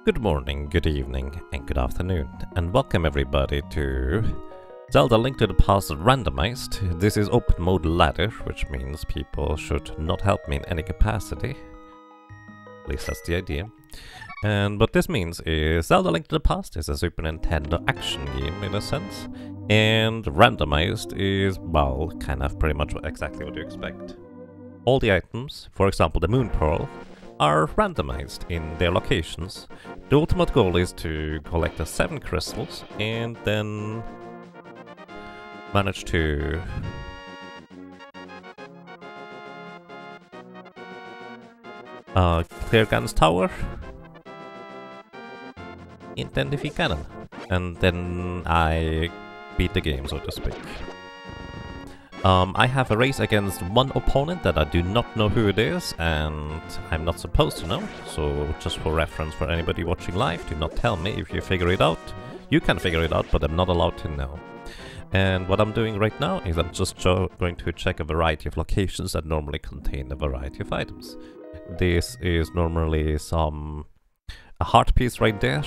Good morning, good evening, and good afternoon, and welcome everybody to Zelda Link to the Past Randomized. This is open mode ladder, which means people should not help me in any capacity. At least that's the idea. And what this means is Zelda Link to the Past is a Super Nintendo action game in a sense, and randomized is, well, kind of pretty much exactly what you expect. All the items, for example the Moon Pearl, are randomized in their locations. The ultimate goal is to collect the 7 crystals and then manage to clear Ganon's tower and then defeat Ganon. And then I beat the game, so to speak. I have a race against one opponent that I do not know who it is, and I'm not supposed to know, so just for reference for anybody watching live, do not tell me if you figure it out. You can figure it out, but I'm not allowed to know. And what I'm doing right now is I'm just going to check a variety of locations that normally contain a variety of items. This is normally a heart piece right there,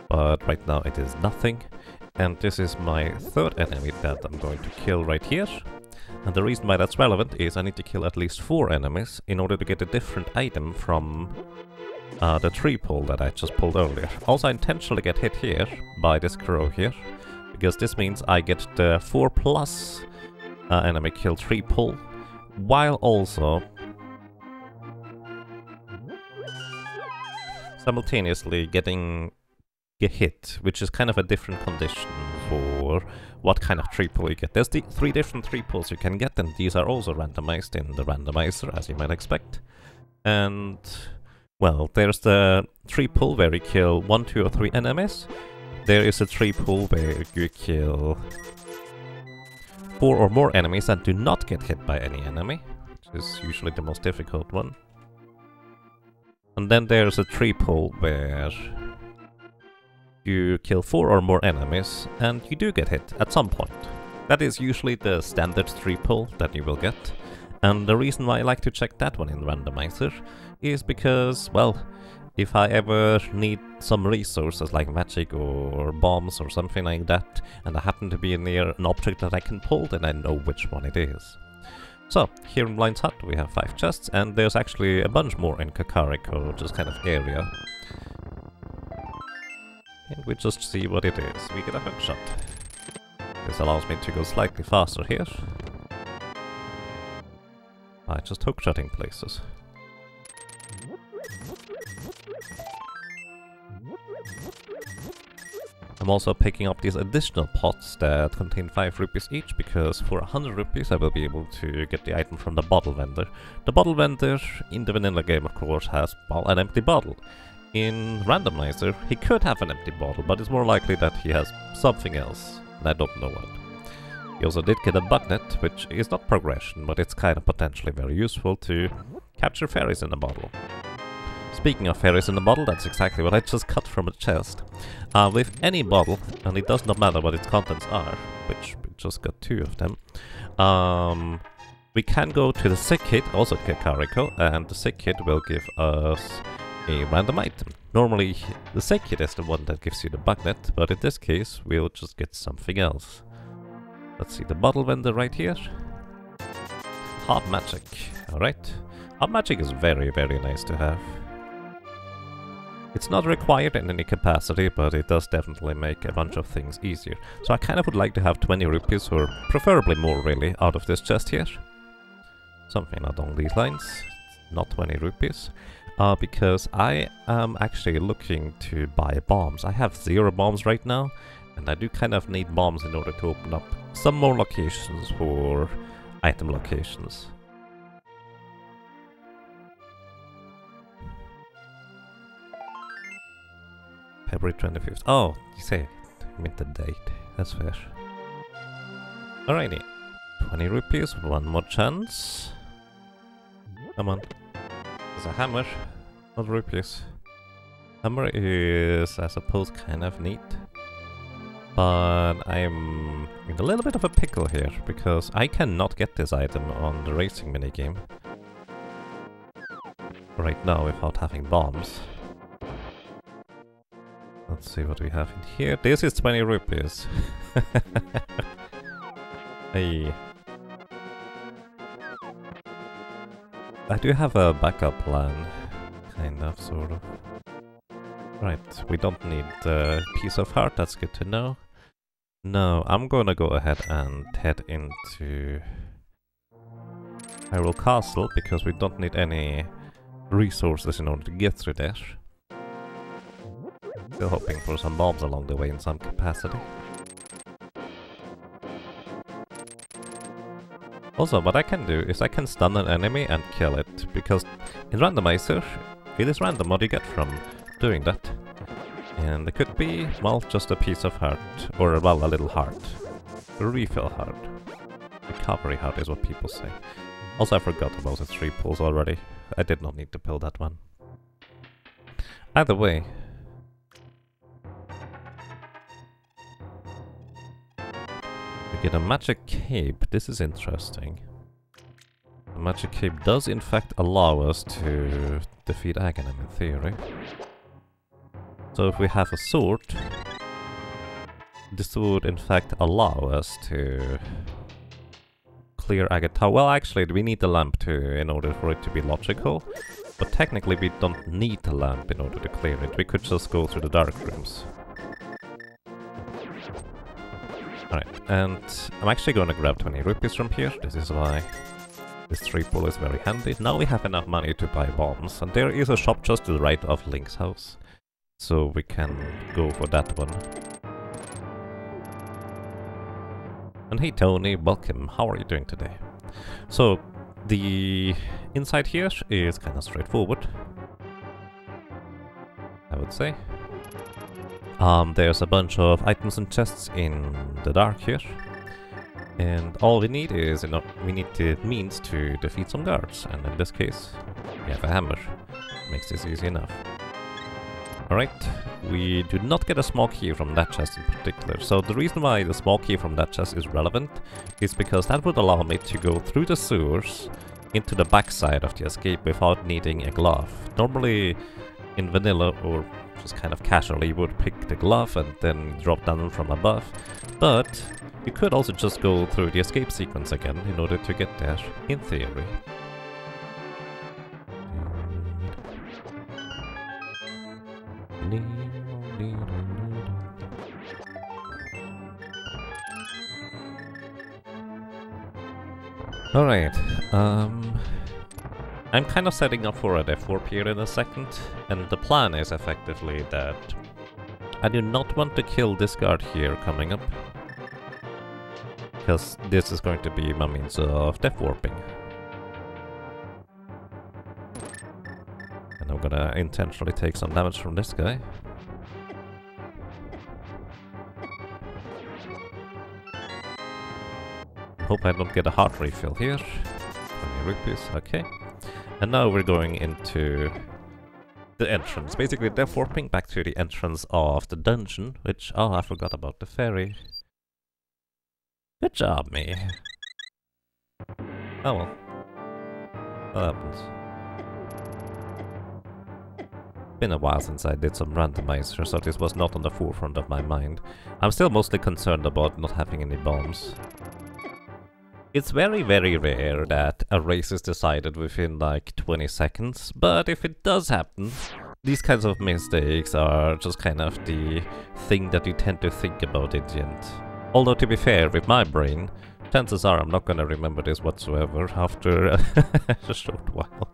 but right now it is nothing. And this is my third enemy that I'm going to kill right here. And the reason why that's relevant is I need to kill at least 4 enemies in order to get a different item from the tree pull that I just pulled earlier. Also, I intentionally get hit here by this crow here, because this means I get the 4+ enemy kill tree pull, while also simultaneously getting hit, which is kind of a different condition for what kind of tree pull you get. There's the 3 different tree pulls you can get, and these are also randomized in the randomizer, as you might expect. And, well, there's the tree pull where you kill 1, 2, or 3 enemies. There is a tree pull where you kill 4 or more enemies that do not get hit by any enemy, which is usually the most difficult one. And then there's a tree pull where you kill 4 or more enemies, and you do get hit at some point. That is usually the standard tree pull that you will get. And the reason why I like to check that one in randomizer is because, well, if I ever need some resources like magic or bombs or something like that, and I happen to be near an object that I can pull, then I know which one it is. So, here in Blind's Hut we have 5 chests, and there's actually a bunch more in Kakariko, just kind of area. And we just see what it is. We get a hook shot. This allows me to go slightly faster here. By just hook shotting places. I'm also picking up these additional pots that contain 5 rupees each, because for 100 rupees I will be able to get the item from the bottle vendor. The bottle vendor in the vanilla game, of course, has, well, an empty bottle. In randomizer, he could have an empty bottle, but it's more likely that he has something else, and I don't know what. He also did get a bugnet, which is not progression, but it's kind of potentially very useful to capture fairies in a bottle. Speaking of fairies in a bottle, that's exactly what I just cut from a chest. With any bottle, and it does not matter what its contents are, which we just got 2 of them, we can go to the sick kit, also Kakariko, and the sick kit will give us a random item. Normally the sick kit is the one that gives you the bugnet, but in this case we'll just get something else. Let's see, the bottle vendor right here. Hot magic. Alright. Hot magic is very, very nice to have. It's not required in any capacity, but it does definitely make a bunch of things easier. So I kind of would like to have 20 rupees, or preferably more really, out of this chest here. Something along these lines. Not 20 rupees. Because I am actually looking to buy bombs. I have 0 bombs right now, and I do kind of need bombs in order to open up some more locations for item locations. February 25th. Oh, you say, I meant the date. That's fair. Alrighty. 20 rupees, 1 more chance. Come on. There's a hammer, not rupees. Hammer is, I suppose, kind of neat. But I'm in a little bit of a pickle here, because I cannot get this item on the racing minigame right now without having bombs. Let's see what we have in here. This is 20 rupees. Hey. I do have a backup plan. Kind of, sort of. Right, we don't need the piece of heart, that's good to know. No, I'm gonna go ahead and head into Hyrule Castle, because we don't need any resources in order to get through there. Still hoping for some bombs along the way in some capacity. Also, what I can do is I can stun an enemy and kill it, because in Randomizer, it is random what you get from doing that. And it could be, well, just a piece of heart, or, well, a little heart. A refill heart. Recovery heart is what people say. Also, I forgot about the 3 pulls already. I did not need to pull that one. Either way. We get a magic cape. This is interesting. The magic cape does in fact allow us to defeat Aghanim in theory. So if we have a sword, this would in fact allow us to clear Agatha. Well, actually, we need the lamp in order for it to be logical. But technically we don't need the lamp in order to clear it. We could just go through the dark rooms. Alright, and I'm actually going to grab 20 rupees from here. This is why this 3 pull is very handy. Now we have enough money to buy bombs. And there is a shop just to the right of Link's house. So we can go for that one. And hey Tony, welcome. How are you doing today? So, the inside here is kind of straightforward, I would say. There's a bunch of items and chests in the dark here. And all we need is, we need the means to defeat some guards. And in this case, we have a hammer. Makes this easy enough. Alright, we do not get a small key from that chest in particular. So the reason why the small key from that chest is relevant is because that would allow me to go through the sewers into the backside of the escape without needing a glove. Normally in vanilla, or just kind of casually, you would pick the glove and then drop down from above. But you could also just go through the escape sequence again in order to get there, in theory. Alright, I'm kind of setting up for a death warp here in a second, and the plan is effectively that I do not want to kill this guard here coming up, because this is going to be my means of death warping. And I'm gonna intentionally take some damage from this guy. Hope I don't get a heart refill here. 20 rupees, okay. And now we're going into the entrance. Basically death warping back to the entrance of the dungeon, which... oh, I forgot about the ferry. Good job, me. Oh well. What happens? Been a while since I did some randomizer, so this was not on the forefront of my mind. I'm still mostly concerned about not having any bombs. It's very, very rare that a race is decided within like 20 seconds, but if it does happen, these kinds of mistakes are just kind of the thing that you tend to think about at the end. Although to be fair, with my brain, chances are I'm not gonna remember this whatsoever after a short while.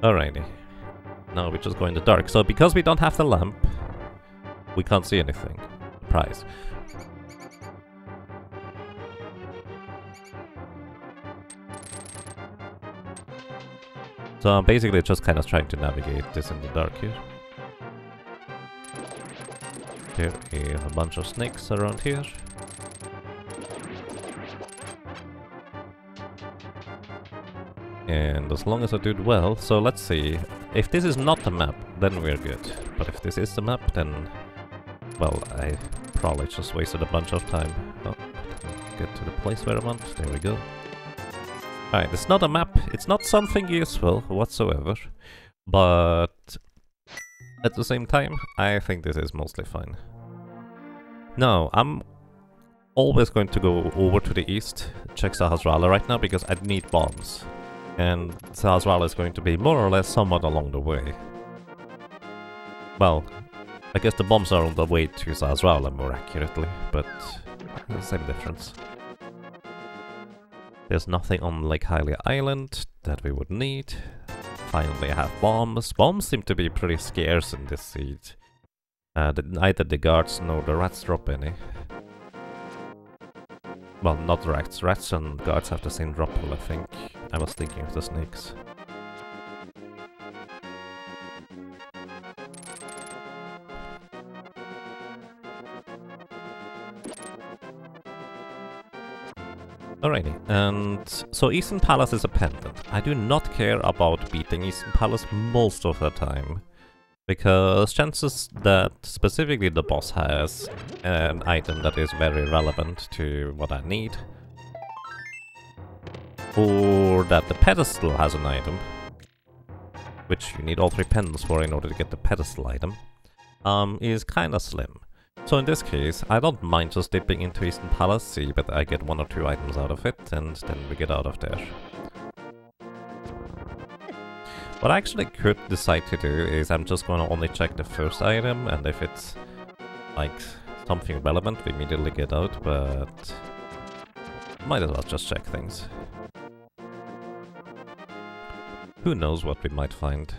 Alrighty. Now we just go in the dark. So because we don't have the lamp, we can't see anything. Surprise. So I'm basically just kind of trying to navigate this in the dark here. There is a bunch of snakes around here. And as long as I do it well, so let's see. If this is not the map, then we're good. But if this is the map, then... well, I probably just wasted a bunch of time. Oh, get to the place where I want. There we go. Alright, it's not a map, it's not something useful whatsoever, but At the same time, I think this is mostly fine. Now, I'm always going to go over to the east, check Sahasrara right now, because I need bombs. And Sahasrara is going to be more or less somewhat along the way. Well, I guess the bombs are on the way to Sahasrara more accurately, but the same difference. There's nothing on Lake Hylia Island that we would need. Finally I have bombs. Bombs seem to be pretty scarce in this seed. Neither the guards nor the rats drop any. Well, not rats. Rats and guards have the same drop pool, I think. I was thinking of the snakes. Alrighty, and so Eastern Palace is a pendant. I do not care about beating Eastern Palace most of the time, because chances that specifically the boss has an item that is very relevant to what I need, or that the pedestal has an item, which you need all 3 pendants for in order to get the pedestal item, is kinda slim. So in this case, I don't mind just dipping into Eastern Palace, see that I get 1 or 2 items out of it, and then we get out of there. What I actually could decide to do is I'm just gonna only check the first item, and if it's like something relevant, we immediately get out, but might as well just check things. Who knows what we might find.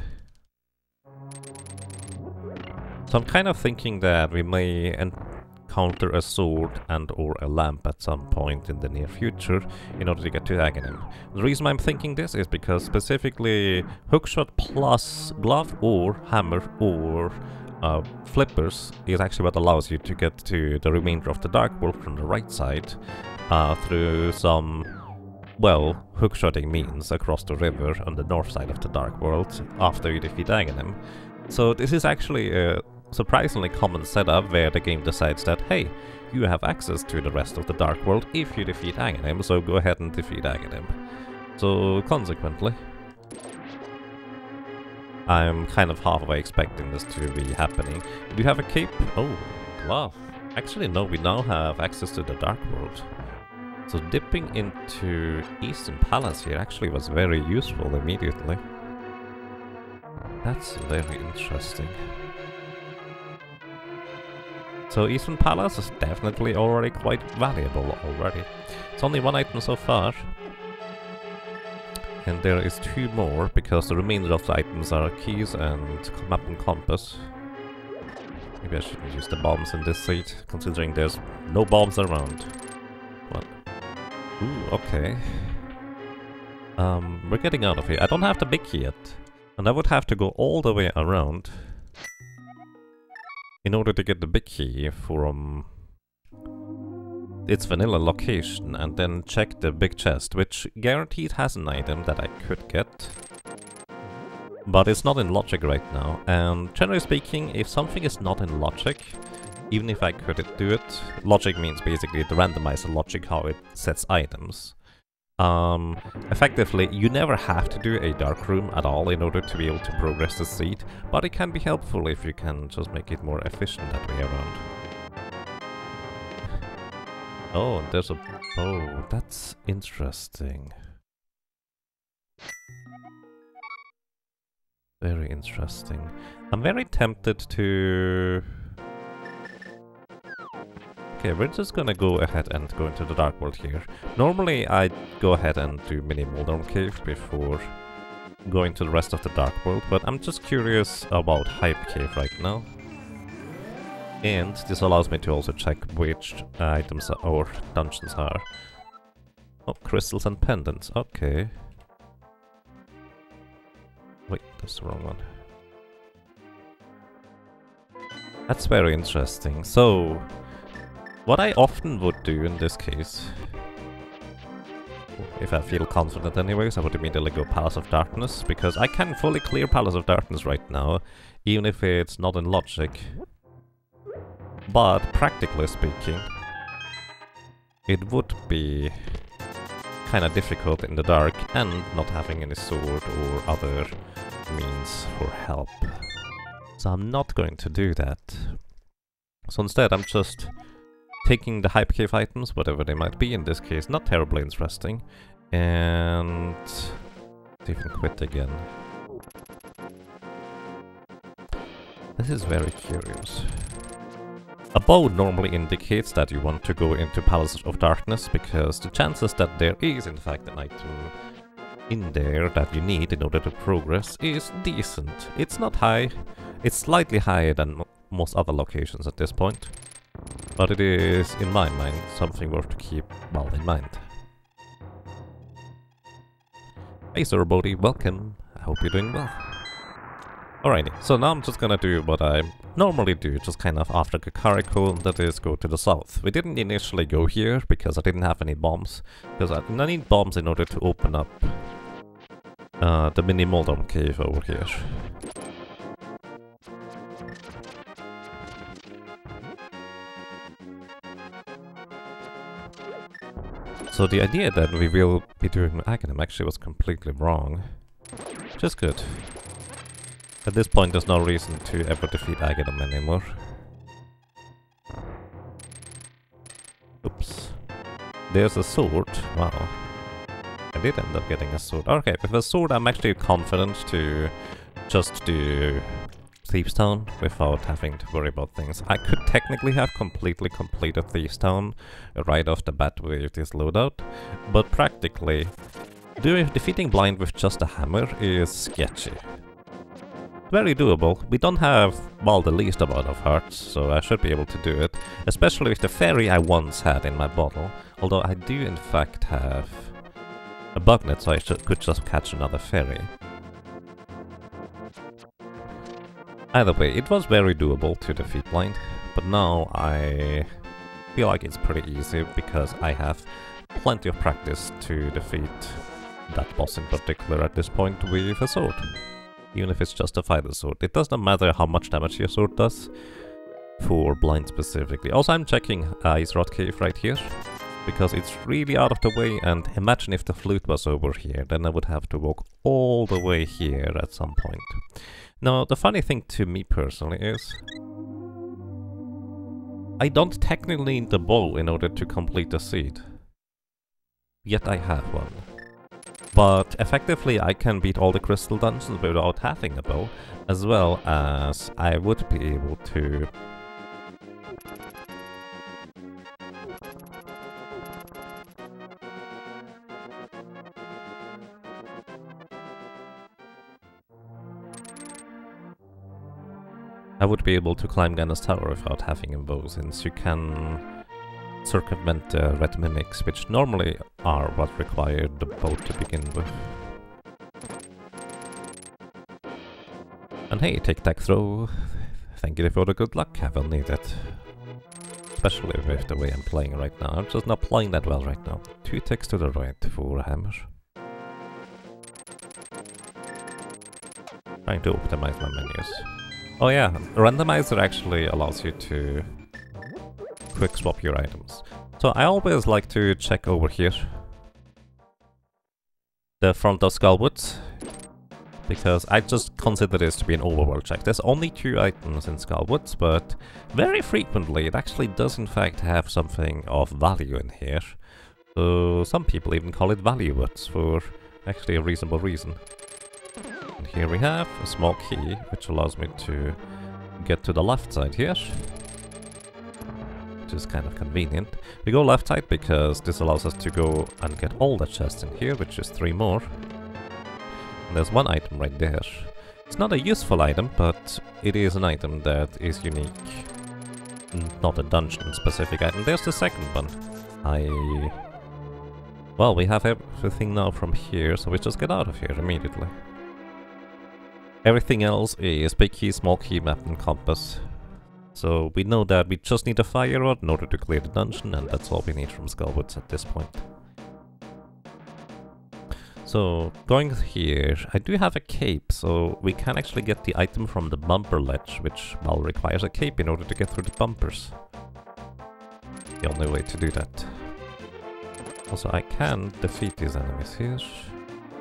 So I'm kind of thinking that we may encounter a sword and or a lamp at some point in the near future in order to get to Aghanim. The reason I'm thinking this is because specifically hookshot plus glove or hammer or flippers is actually what allows you to get to the remainder of the Dark World from the right side through some, well, hookshotting means across the river on the north side of the Dark World after you defeat Aghanim. So this is actually a surprisingly common setup where the game decides that, hey, you have access to the rest of the Dark World if you defeat Aghanim, so go ahead and defeat Aghanim. So consequently, I'm kind of halfway expecting this to be happening. Do you have a cape? Oh, glove. Actually no, we now have access to the Dark World. So dipping into Eastern Palace here actually was very useful immediately. That's very interesting. So Eastern Palace is definitely already quite valuable already. It's only 1 item so far. And there is 2 more, because the remainder of the items are keys and map and compass. Maybe I shouldn't use the bombs in this seat, considering there's no bombs around. What? Ooh, okay. We're getting out of here. I don't have the big key yet. And I would have to go all the way around in order to get the big key from its vanilla location and then check the big chest, which guaranteed has an item that I could get. But it's not in logic right now, and generally speaking, if something is not in logic, even if I could do it, logic means basically the randomizer logic, how it sets items. Effectively, you never have to do a dark room at all in order to be able to progress the seed, but it can be helpful if you can just make it more efficient that way around. Oh, there's a... oh, that's interesting. Very interesting. I'm very tempted to... okay, we're just gonna go ahead and go into the Dark World here. Normally I'd go ahead and do mini Moldorm Cave before going to the rest of the Dark World, but I'm just curious about Hype Cave right now. And this allows me to also check which items or dungeons are. Oh, crystals and pendants, okay. Wait, that's the wrong one. That's very interesting. So, what I often would do in this case, if I feel confident anyways, I would immediately go Palace of Darkness, because I can fully clear Palace of Darkness right now, even if it's not in logic. But, practically speaking, it would be kinda difficult in the dark and not having any sword or other means for help. So I'm not going to do that. So instead I'm just taking the Hype Cave items, whatever they might be, in this case not terribly interesting, and even quit again. This is very curious. A bow normally indicates that you want to go into Palace of Darkness, because the chances that there is in fact an item in there that you need in order to progress is decent. It's not high, it's slightly higher than most other locations at this point, but it is, in my mind, something worth to keep well in mind. Hey Sir Bodhi, welcome. I hope you're doing well. Alrighty, so now I'm just gonna do what I normally do, just kind of after Kakariko, that is go to the south. We didn't initially go here because I didn't have any bombs, because I need bombs in order to open up the mini Moldom cave over here. So the idea that we will be doing Aghanim actually was completely wrong, which is good. At this point there's no reason to ever defeat Aghanim anymore. Oops. There's a sword. Wow. I did end up getting a sword. Okay, with a sword I'm actually confident to just do Thieves Town without having to worry about things. I could technically have completely completed Thieves Town right off the bat with this loadout, but practically defeating Blind with just a hammer is sketchy. Very doable. We don't have, well, the least amount of hearts, so I should be able to do it. Especially with the fairy I once had in my bottle. Although I do in fact have a bugnet, so I could just catch another fairy. Either way, it was very doable to defeat Blind, but now I feel like it's pretty easy because I have plenty of practice to defeat that boss in particular at this point with a sword. Even if it's just a fighter sword. It does not matter how much damage your sword does, for Blind specifically. Also, I'm checking Ice Rod Cave right here, because it's really out of the way, and imagine if the flute was over here, then I would have to walk all the way here at some point. Now, the funny thing to me personally is, I don't technically need the bow in order to complete the seed. Yet I have one. But effectively I can beat all the crystal dungeons without having a bow, as well as I would be able to climb Ganon's tower without having a bow, since you can circumvent the red mimics, which normally are what required the bow to begin with. And hey, tic-tac-throw, thank you for the good luck, I will need it. Especially with the way I'm playing right now, I'm just not playing that well right now. 2 ticks to the right for a hammer. Trying to optimize my menus. Oh yeah, Randomizer actually allows you to quick swap your items. So I always like to check over here the front of Skullwoods, because I just consider this to be an overworld check. There's only 2 items in Skullwoods, but very frequently it actually does in fact have something of value in here. So some people even call it value woods for actually a reasonable reason. And here we have a small key, which allows me to get to the left side here, which is kind of convenient. We go left side because this allows us to go and get all the chests in here, which is 3 more. And there's 1 item right there. It's not a useful item, but it is an item that is unique. Not a dungeon-specific item. There's the second one. Well, we have everything now from here, so we just get out of here immediately. Everything else is big key, small key, map, and compass. So we know that we just need a fire rod in order to clear the dungeon, and that's all we need from Skullwoods at this point. So, going here, I do have a cape, so we can actually get the item from the bumper ledge, which, well, requires a cape in order to get through the bumpers. The only way to do that. Also, I can defeat these enemies here.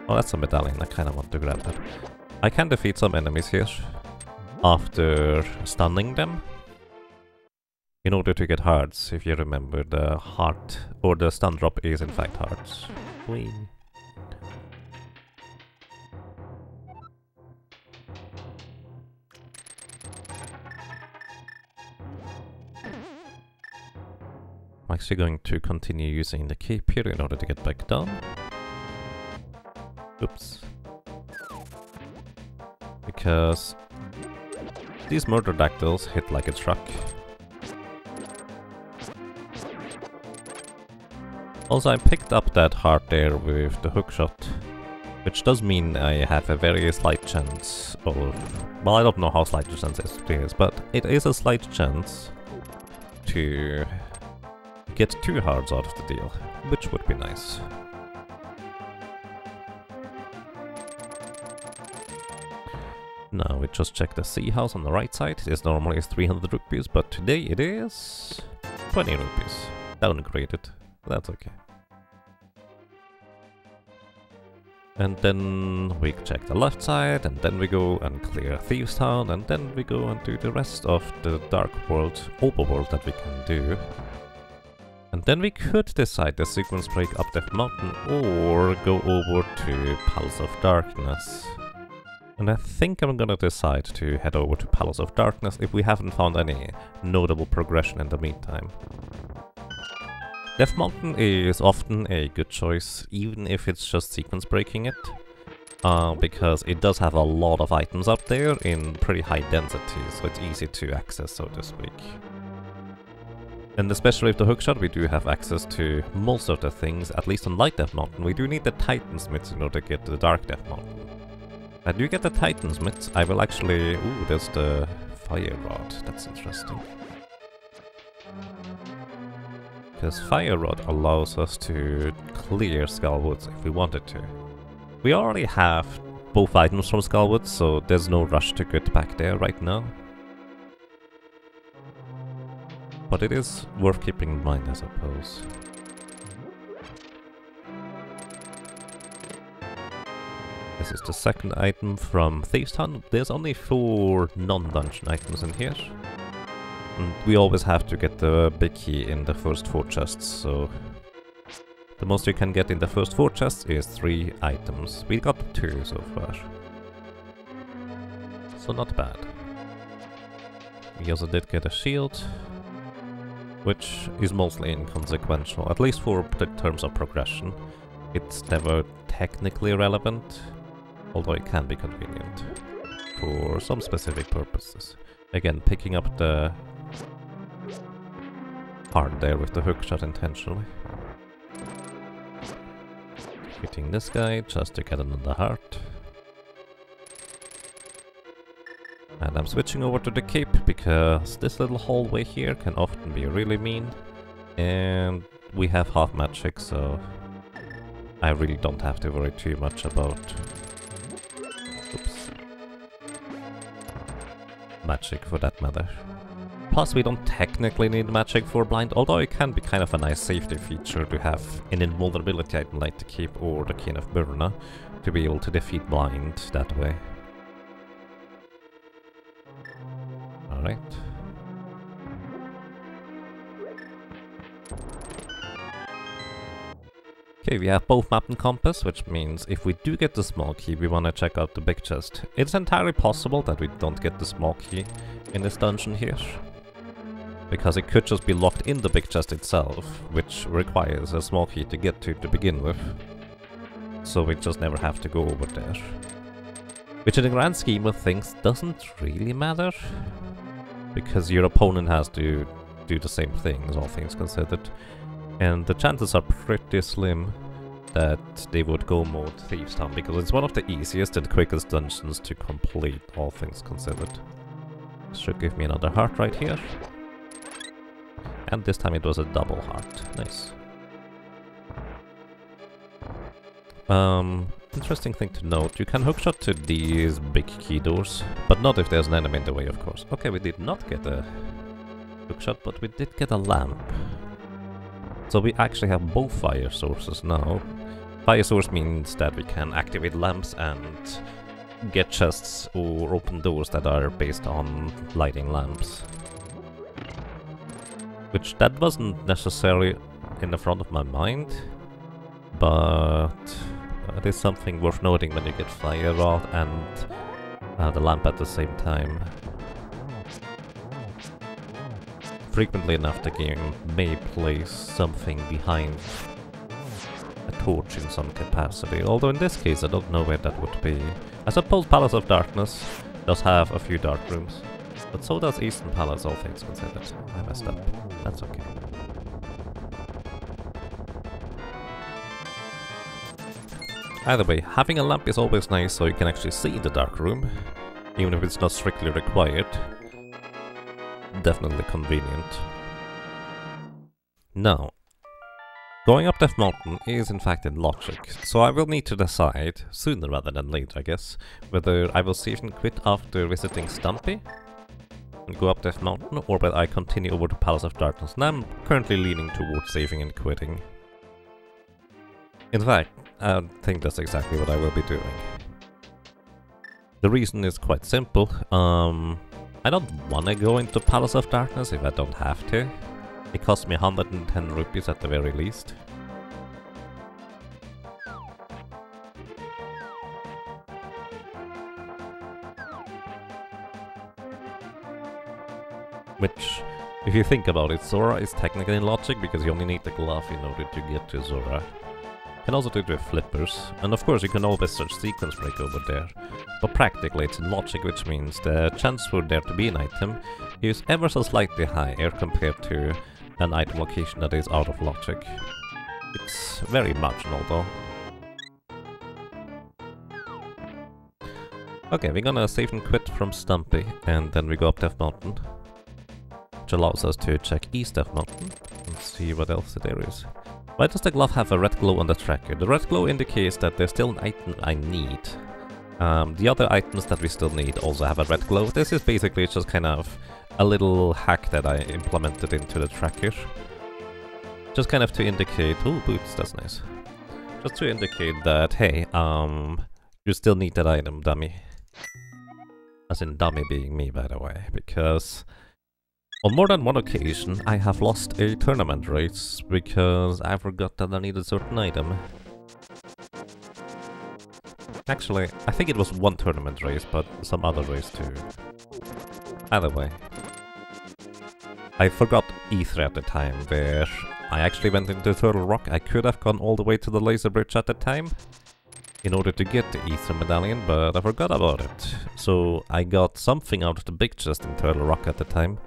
Oh, that's a medallion, I kinda want to grab that. I can defeat some enemies here after stunning them. In order to get hearts, if you remember, the heart or the stun drop is in fact hearts. Whee. I'm actually going to continue using the cape here in order to get back down. Oops. Because these murder dactyls hit like a truck. Also, I picked up that heart there with the hookshot, which does mean I have a very slight chance of... Well, I don't know how slight the chance is, but it is a slight chance to get 2 hearts out of the deal, which would be nice. Now we just check the sea house on the right side. This normally is 300 rupees, but today it is 20 rupees. Downgraded. That's okay. And then we check the left side, and then we go and clear Thieves Town, and then we go and do the rest of the Dark World overworld that we can do. And then we could decide the sequence break up Death Mountain, or go over to Palace of Darkness. And I think I'm gonna decide to head over to Palace of Darkness if we haven't found any notable progression in the meantime. Death Mountain is often a good choice, even if it's just sequence breaking it, because it does have a lot of items up there in pretty high density, so it's easy to access, so to speak. And especially with the hookshot, we do have access to most of the things, at least on Light Death Mountain. We do need the Titansmiths in order to get to the Dark Death Mountain. If I do get the Titansmiths, I will actually... Ooh, there's the Fire Rod, that's interesting. Because Fire Rod allows us to clear Skullwoods if we wanted to. We already have both items from Skullwoods, so there's no rush to get back there right now. But it is worth keeping in mind, I suppose. This is the second item from Thieves Town. There's only 4 non-dungeon items in here. And we always have to get the big key in the first 4 chests, so... The most you can get in the first 4 chests is 3 items. We got 2 so far. So not bad. We also did get a shield, which is mostly inconsequential, at least for the terms of progression. It's never technically relevant, although it can be convenient for some specific purposes. Again, picking up the heart there with the hookshot intentionally. Hitting this guy just to get another heart. And I'm switching over to the cape because this little hallway here can often be really mean. And we have half magic, so I really don't have to worry too much about... Oops. Magic for that matter. Plus, we don't technically need magic for blind, although it can be kind of a nice safety feature to have an invulnerability item like the cape or the Cane of Burna to be able to defeat blind that way. Alright. Okay, we have both map and compass, which means if we do get the small key, we want to check out the big chest. It's entirely possible that we don't get the small key in this dungeon here, because it could just be locked in the big chest itself, which requires a small key to get to begin with. So we just never have to go over there. Which in the grand scheme of things doesn't really matter, because your opponent has to do the same things, all things considered. And the chances are pretty slim that they would go mode Thieves Town, because it's one of the easiest and quickest dungeons to complete, all things considered. Should give me another heart right here. And this time it was a double heart. Nice. Interesting thing to note, you can hookshot to these big key doors, but not if there's an enemy in the way, of course. Okay, we did not get a hookshot, but we did get a lamp. So we actually have both fire sources now. Fire source means that we can activate lamps and get chests or open doors that are based on lighting lamps. Which that wasn't necessarily in the front of my mind, but it is something worth noting when you get fire rod and the lamp at the same time. Frequently enough the game may place something behind a torch in some capacity, although in this case I don't know where that would be. I suppose Palace of Darkness does have a few dark rooms, but so does Eastern Palace, all things considered. I messed up. That's okay. Either way, having a lamp is always nice so you can actually see the dark room, even if it's not strictly required. Definitely convenient. Now, going up Death Mountain is in fact in logic, so I will need to decide, sooner rather than later I guess, whether I will save and quit after visiting Stumpy and go up Death Mountain, or whether I continue over to Palace of Darkness, and I'm currently leaning towards saving and quitting. In fact, I think that's exactly what I will be doing. The reason is quite simple. I don't want to go into Palace of Darkness if I don't have to. It cost me 110 rupees at the very least. Which, if you think about it, Zora is technically in logic because you only need the glove in order to get to Zora. You can also do it with flippers, and of course you can always search sequence break over there. But practically it's in logic, which means the chance for there to be an item is ever so slightly higher compared to an item location that is out of logic. It's very marginal though. Okay, we're gonna save and quit from Stumpy, and then we go up Death Mountain, which allows us to check East Death Mountain and see what else there is. Why does the glove have a red glow on the tracker? The red glow indicates that there's still an item I need. The other items that we still need also have a red glow. This is basically just kind of a little hack that I implemented into the tracker. Just kind of to indicate... oh, boots, that's nice. Just to indicate that, hey, you still need that item, dummy. As in dummy being me, by the way, because... on more than one occasion, I have lost a tournament race because I forgot that I needed a certain item. Actually, I think it was one tournament race, but some other race too. Either way. I forgot E3 at the time, where I actually went into Turtle Rock. I could have gone all the way to the laser bridge at the time in order to get the E3 medallion, but I forgot about it. So I got something out of the big chest in Turtle Rock at the time.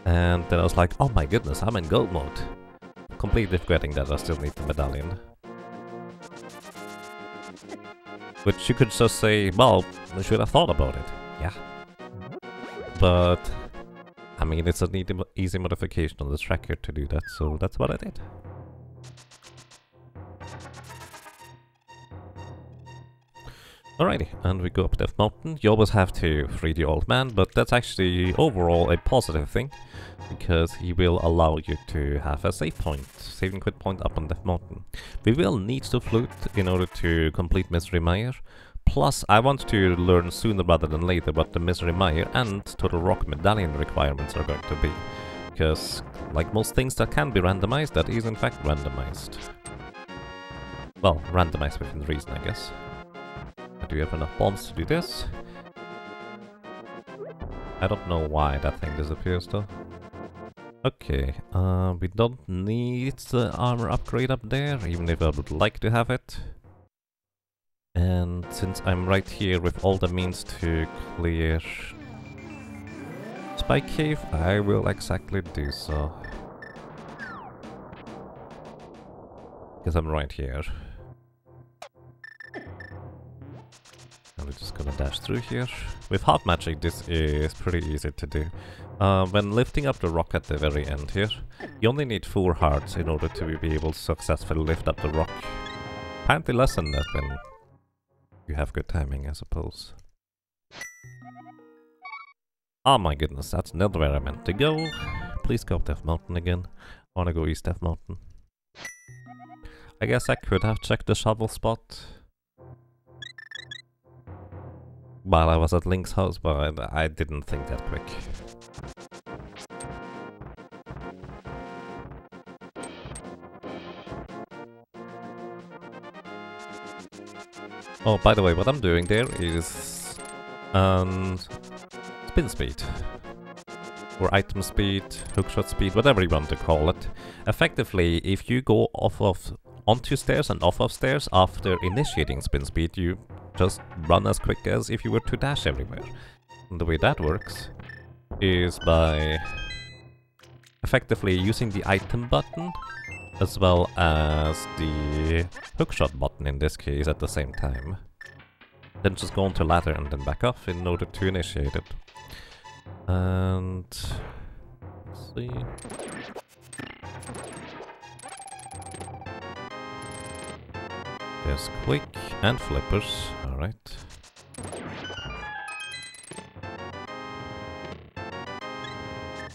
And then I was like, oh my goodness, I'm in gold mode. Completely forgetting that I still need the medallion. Which you could just say, well, I should have thought about it. Yeah. But, I mean, it's an easy modification on the tracker to do that, so that's what I did. Alrighty, and we go up Death Mountain. You always have to free the old man, but that's actually overall a positive thing, because he will allow you to have a save point, save and quit point up on Death Mountain. We will need the flute in order to complete Misery Mire, plus I want to learn sooner rather than later what the Misery Mire and Total Rock medallion requirements are going to be, because like most things that can be randomized, that is in fact randomized. Well, randomized within reason, I guess. Do you have enough bombs to do this? I don't know why that thing disappears though. Okay, we don't need the armor upgrade up there, even if I would like to have it. And since I'm right here with all the means to clear Spike Cave, I will exactly do so. Because I'm right here. And we're just gonna dash through here. With Heart Magic this is pretty easy to do. When lifting up the rock at the very end here, you only need 4 hearts in order to be able to successfully lift up the rock. Apparently less than that when you have good timing, I suppose. Oh my goodness, that's not where I meant to go. Please go up Death Mountain again. I wanna go East Death Mountain. I guess I could have checked the shovel spot. while I was at Link's house, but I didn't think that quick. Oh, by the way, what I'm doing there is spin speed, or item speed, hookshot speed, whatever you want to call it. Effectively, if you go onto stairs and off of stairs after initiating spin speed, you just run as quick as if you were to dash everywhere. And the way that works is by effectively using the item button as well as the hookshot button in this case at the same time. Then just go onto ladder and then back off in order to initiate it. And let's see. There's quick and flippers, alright.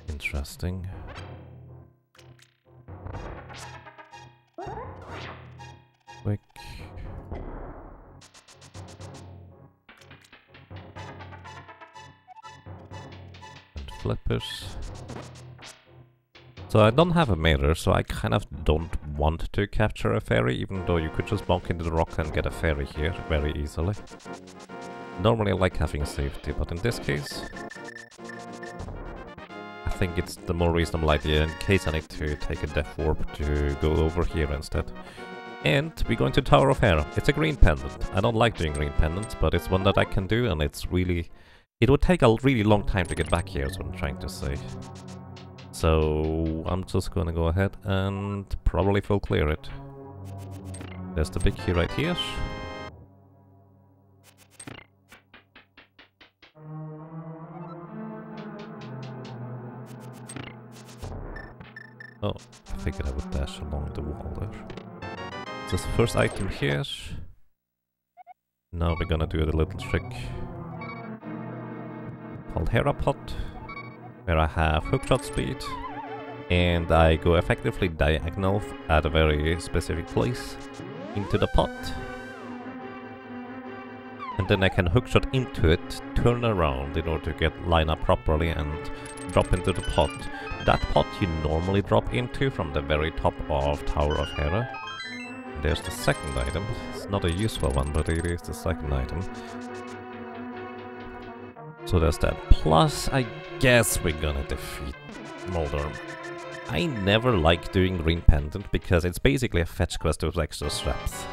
Interesting. Quick. And flippers. So I don't have a mirror, so I kind of don't want to capture a fairy, even though you could just bonk into the rock and get a fairy here very easily. Normally I like having safety, but in this case I think it's the more reasonable idea in case I need to take a death orb to go over here instead. And we go into Tower of Hera. It's a green pendant. I don't like doing green pendants, but it's one that I can do, and it's really... It would take a really long time to get back here, is what I'm trying to say. So I'm just gonna go ahead and probably full clear it. There's the big key right here. Oh, I figured I would dash along the wall there. This is the first item here. Now we're gonna do the little trick called Hera Pot, where I have hookshot speed, and I go effectively diagonal at a very specific place into the pot. And then I can hookshot into it, turn around in order to get line up properly and drop into the pot. That pot you normally drop into from the very top of Tower of Hera. And there's the second item. It's not a useful one, but it is the second item. So there's that. Plus, I guess we're gonna defeat Moldorm. I never like doing Green Pendant because it's basically a fetch quest with extra straps.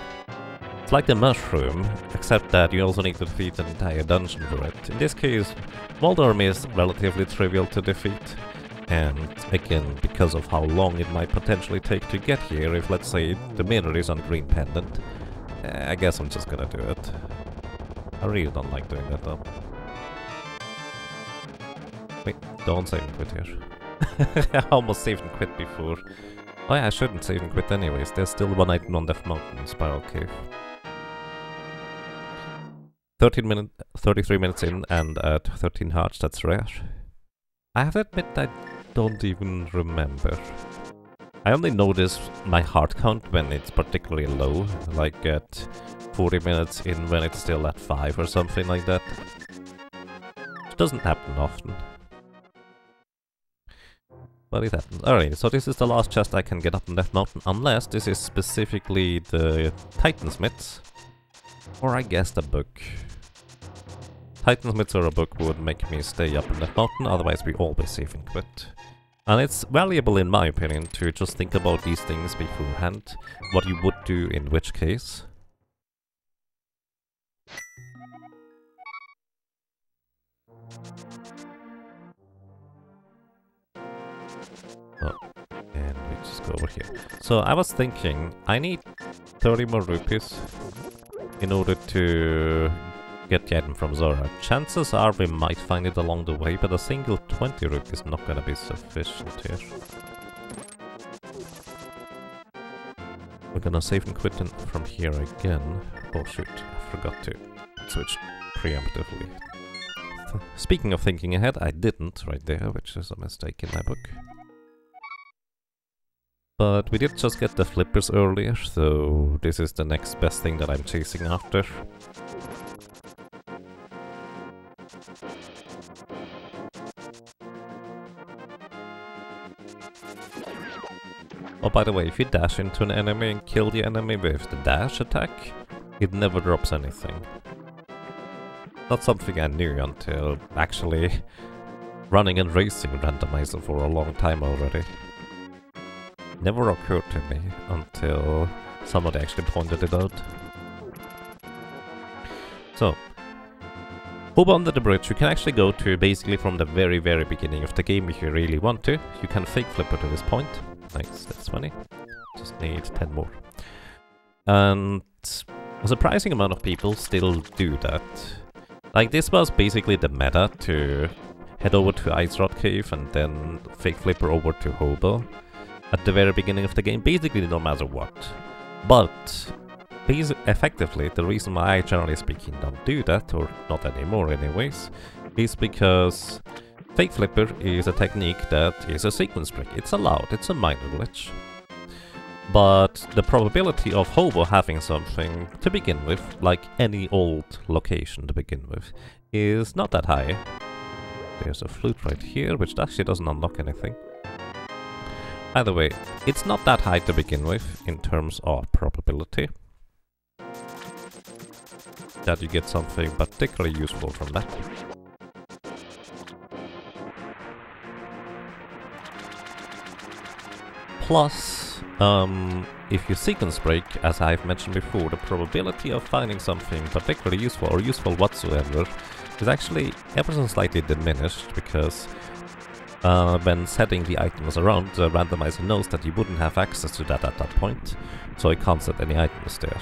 It's like the mushroom, except that you also need to defeat an entire dungeon for it. In this case, Moldorm is relatively trivial to defeat. And again, because of how long it might potentially take to get here, if let's say the mirror is on Green Pendant, I guess I'm just gonna do it. I really don't like doing that though. Wait, don't save and quit here. I almost saved and quit before. Oh yeah, I shouldn't save and quit anyways. There's still one item on Death Mountain, Spiral Cave. 33 minutes in and at 13 hearts, that's rare. I have to admit I don't even remember. I only notice my heart count when it's particularly low, like at 40 minutes in when it's still at 5 or something like that. It doesn't happen often. But it happens. Alright, so this is the last chest I can get up on Death Mountain, unless this is specifically the Titansmiths, or I guess the book. Titansmiths or a book would make me stay up on Death Mountain, otherwise we always save and quit. And it's valuable in my opinion to just think about these things beforehand, what you would do in which case. Oh, and we just go over here. So I was thinking, I need 30 more rupees in order to get the item from Zora. Chances are we might find it along the way, but a single 20 rupees is not gonna be sufficient here. We're gonna save and quit from here again. Oh shoot, I forgot to switch preemptively. Speaking of thinking ahead, I didn't right there, which is a mistake in my book. But we did just get the flippers earlier, so this is the next best thing that I'm chasing after. Oh, by the way, if you dash into an enemy and kill the enemy with the dash attack, it never drops anything. Not something I knew until actually running and racing Randomizer for a long time already. Never occurred to me until somebody actually pointed it out. So, over under the bridge, you can actually go to basically from the very beginning of the game if you really want to. You can fake flipper to this point. Nice, that's 20. Just need 10 more. And a surprising amount of people still do that. Like, this was basically the meta to head over to Ice Rod Cave and then fake flipper over to Hobo at the very beginning of the game, basically no matter what. But effectively, the reason why I generally speaking don't do that, or not anymore anyways, is because fake flipper is a technique that is a sequence break. It's allowed, it's a minor glitch. But the probability of Hobo having something to begin with, like any old location to begin with, is not that high. There's a flute right here, which actually doesn't unlock anything. Either way, it's not that high to begin with in terms of probability that you get something particularly useful from that. Plus, if you sequence break, as I've mentioned before, the probability of finding something particularly useful or useful whatsoever is actually ever so slightly diminished, because when setting the items around, the randomizer knows that you wouldn't have access to that at that point, so it can't set any items there.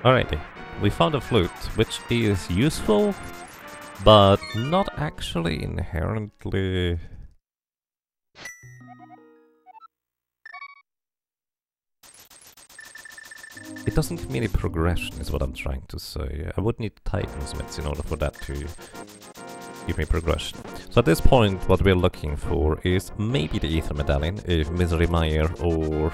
Alrighty, we found a flute, which is useful, but not actually inherently... It doesn't give me any progression, is what I'm trying to say. I would need Titansmiths in order for that to give me progression. So at this point, what we're looking for is maybe the Ether Medallion, if Misery Mire or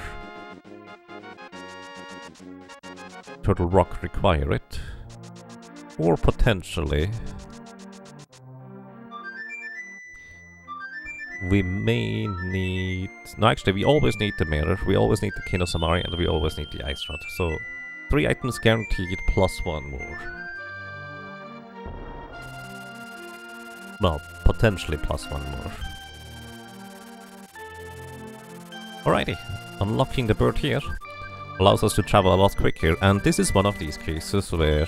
Turtle Rock require it. Or potentially... we may need... No, actually, we always need the mirror, we always need the King of Samari, and we always need the Ice Rod. So, 3 items guaranteed, plus 1 more. Well, potentially plus 1 more. Alrighty, unlocking the bird here allows us to travel a lot quicker, and this is one of these cases where,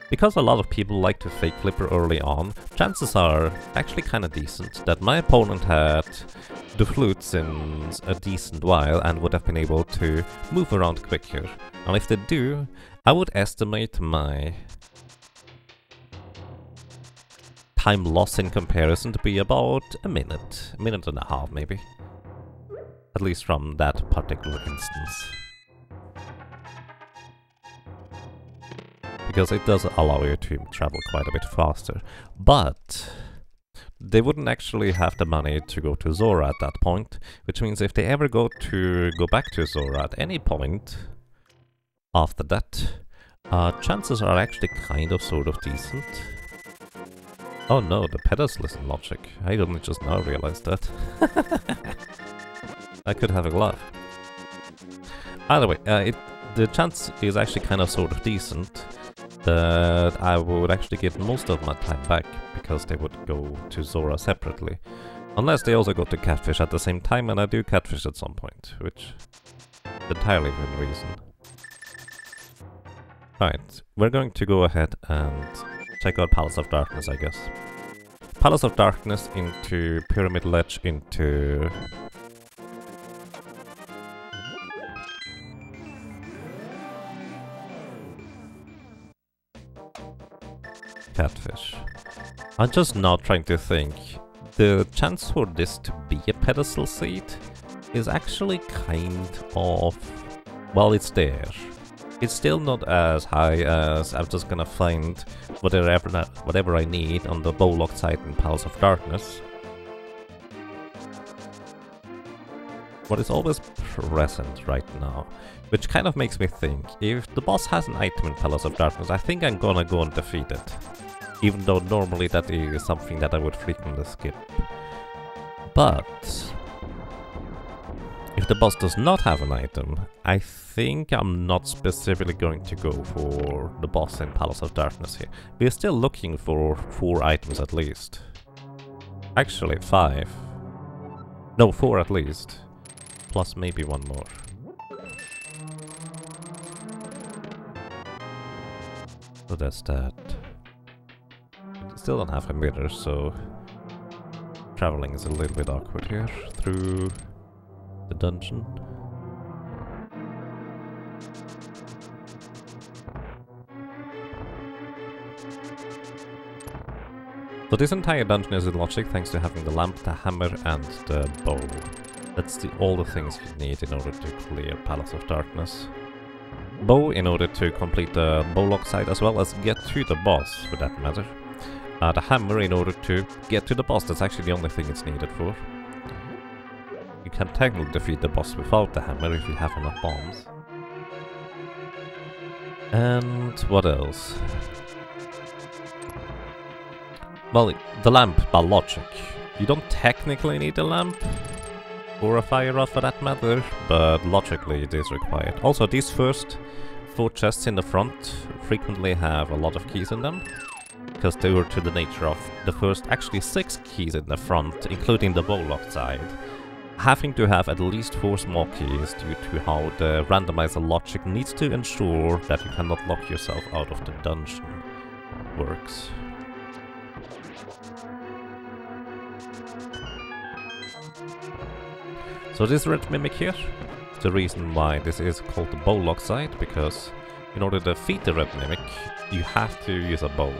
because a lot of people like to fake flipper early on, chances are actually kinda decent that my opponent had the flute since a decent while and would have been able to move around quicker. And if they do, I would estimate my time loss in comparison to be about a minute and a half maybe. At least from that particular instance. Because it does allow you to travel quite a bit faster. But they wouldn't actually have the money to go to Zora at that point, which means if they ever go back to Zora at any point after that, chances are actually kind of sort of decent. Oh no, the pedals listen logic. I only just now realized that. I could have a glove. Either way, the chance is actually kind of sort of decent that I would actually get most of my time back, because they would go to Zora separately. Unless they also go to Catfish at the same time, and I do Catfish at some point, which is entirely within reason. Right, we're going to go ahead and check out Palace of Darkness, I guess. Palace of Darkness into Pyramid Ledge into... Catfish. I'm just now trying to think. The chance for this to be a pedestal seat is actually kind of... well, it's there. It's still not as high as I'm just gonna find whatever I need on the Bowlock side in Palace of Darkness. But it's always present right now. Which kind of makes me think, if the boss has an item in Palace of Darkness, I think I'm gonna go and defeat it. Even though normally that is something that I would frequently skip. But If the boss does not have an item, I think I'm not specifically going to go for the boss in Palace of Darkness here. We're still looking for 4 items at least. Actually, 5. No, 4 at least. Plus maybe 1 more. So that's that. Still don't have a mirror, so traveling is a little bit awkward here through the dungeon. So this entire dungeon is in logic thanks to having the lamp, the hammer and the bow. That's all the things you need in order to clear Palace of Darkness. Bow in order to complete the bowlock side as well as get to the boss for that matter. The hammer in order to get to the boss, that's actually the only thing it's needed for. You can technically defeat the boss without the hammer if you have enough bombs. And what else? Well, the lamp by logic. You don't technically need a lamp, or a fire rod for that matter, but logically it is required. Also, these first 4 chests in the front frequently have a lot of keys in them, because they were to the nature of the first actually 6 keys in the front, including the bowlock side, having to have at least 4 small keys due to how the randomizer logic needs to ensure that you cannot lock yourself out of the dungeon works. So this red mimic here, the reason why this is called the bowlock side, because in order to defeat the red mimic, you have to use a bow.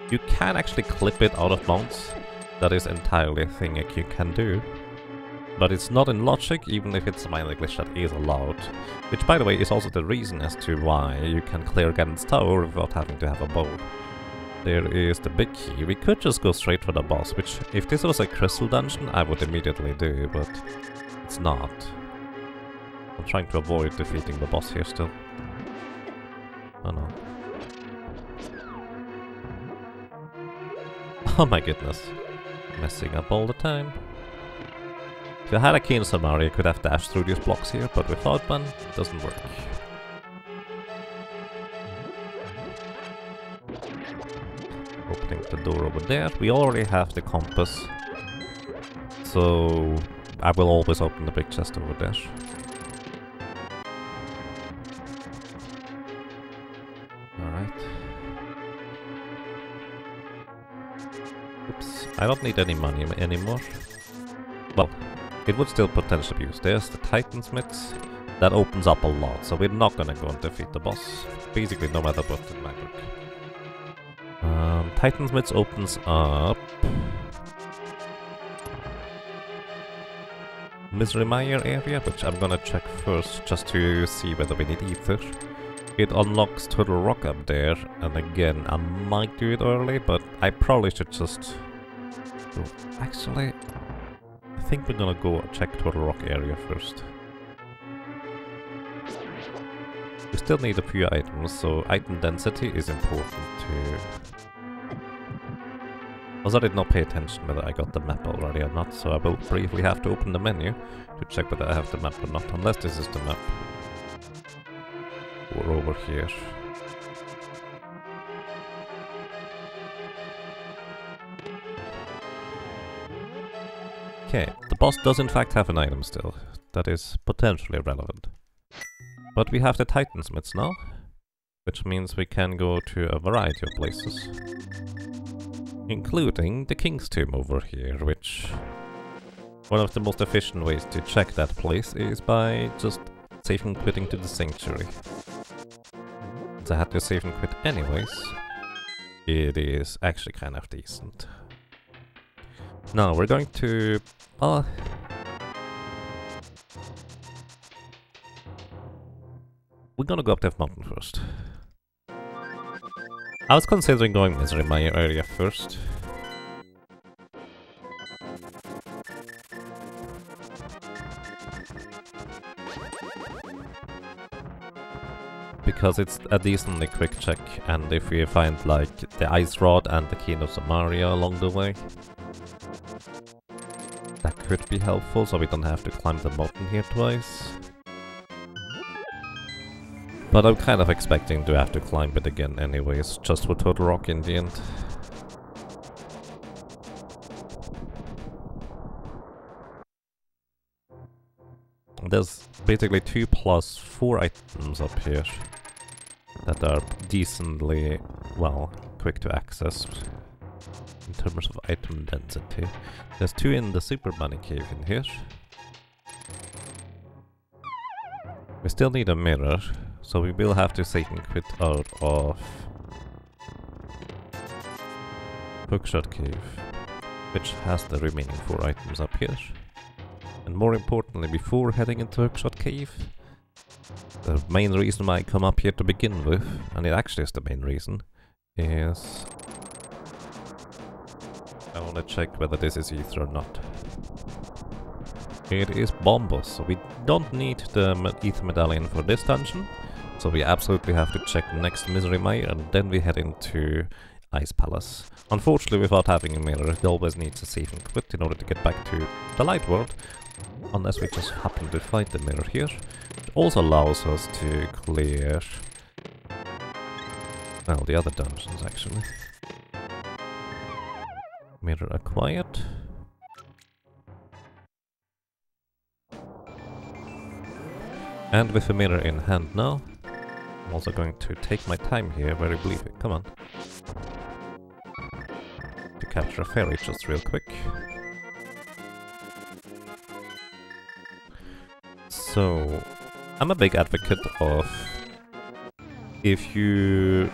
You can actually clip it out of bounds, that is entirely a thing that you can do. But it's not in logic, even if it's a minor glitch that is allowed. Which, by the way, is also the reason as to why you can clear Ganon's tower without having to have a bow. There is the big key. We could just go straight for the boss, which, if this was a crystal dungeon, I would immediately do, but it's not. I'm trying to avoid defeating the boss here still. Oh no. Oh my goodness. Messing up all the time. If I had a key in Samaria, I could have dashed through these blocks here, but without one, it doesn't work. Opening the door over there. We already have the compass, so I will always open the big chest over there. Alright. Oops, I don't need any money anymore. Well, it would still potentially be used. There's the Titansmiths. That opens up a lot, so we're not gonna go and defeat the boss. Basically no matter what in my book. Titansmiths opens up Misery Mire area, which I'm gonna check first just to see whether we need ether. It unlocks Turtle Rock up there, and again, I might do it early, but I probably should just go. Actually, I think we're gonna go check Turtle Rock area first. We still need a few items, so item density is important too. Also, I did not pay attention whether I got the map already or not, so I will briefly have to open the menu to check whether I have the map or not, unless this is the map. Or over here. Okay, the boss does in fact have an item still. That is potentially relevant. But we have the Titansmiths now, which means we can go to a variety of places. Including the King's Tomb over here, which... one of the most efficient ways to check that place is by just save and quitting to the Sanctuary. Since I had to save and quit anyways, it is actually kind of decent. Now we're going to... we're gonna go up that mountain first. I was considering going Misery Mire area first. Because it's a decently quick check, and if we find like the Ice Rod and the Key of Samaria along the way, that could be helpful, so we don't have to climb the mountain here twice. But I'm kind of expecting to have to climb it again anyways, just for Total Rock in the end. There's basically 2 plus 4 items up here that are decently, well, quick to access in terms of item density. There's 2 in the Super Bunny Cave in here. We still need a mirror, so we will have to save and quit out of Hookshot Cave, which has the remaining 4 items up here. And more importantly, before heading into Hookshot Cave, the main reason why I come up here to begin with, and it actually is the main reason, is I want to check whether this is ether or not. It is Bombus, so we don't need the ether medallion for this dungeon, so we absolutely have to check the next Misery Mire, and then we head into Ice Palace. Unfortunately, without having a mirror, it always needs a save and quit in order to get back to the Light World, unless we just happen to find the mirror here. It also allows us to clear, well, the other dungeons actually. Mirror acquired. And with the mirror in hand now, I'm also going to take my time here very briefly. Come on. To capture a fairy just real quick. So, I'm a big advocate of, if you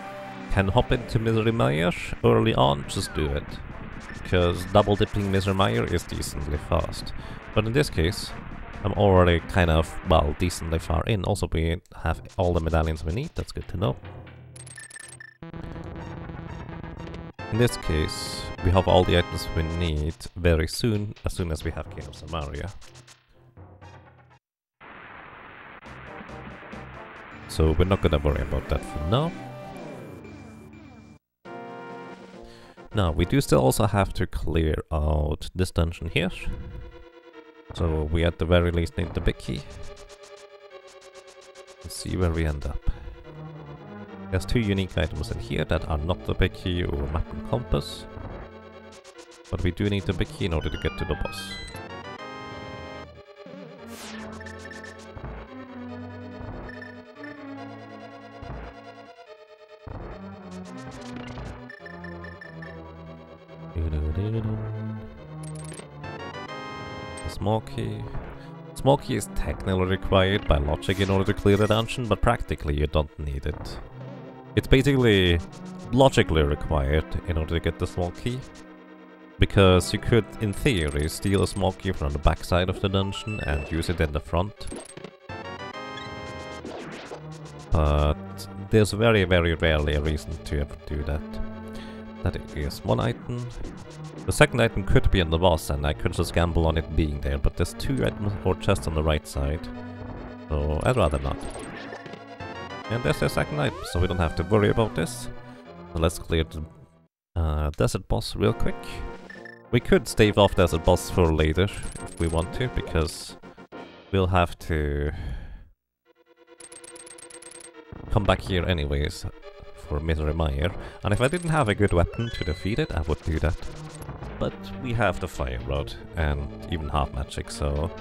can hop into Misery Mire early on, just do it. Because double dipping Misery Mire is decently fast. But in this case, I'm already kind of, well, decently far in. Also, we have all the medallions we need, that's good to know. In this case, we have all the items we need very soon, as soon as we have King of Samaria. So we're not gonna worry about that for now. Now, we do still also have to clear out this dungeon here. So we at the very least need the big key. Let's see where we end up. There's 2 unique items in here that are not the big key or map and compass. But we do need the big key in order to get to the boss. Small key. Small key is technically required by logic in order to clear the dungeon, but practically you don't need it. It's basically logically required in order to get the small key, because you could, in theory, steal a small key from the backside of the dungeon and use it in the front. But there's very, very rarely a reason to ever do that. That is one item. The second item could be in the boss, and I could just gamble on it being there, but there's 2 items or chests on the right side, so I'd rather not. And there's the second item, so we don't have to worry about this. So let's clear the desert boss real quick. We could stave off desert boss for later, if we want to, because we'll have to come back here anyways for Misery Mire, and if I didn't have a good weapon to defeat it, I would do that. But we have the Fire Rod and even half magic, so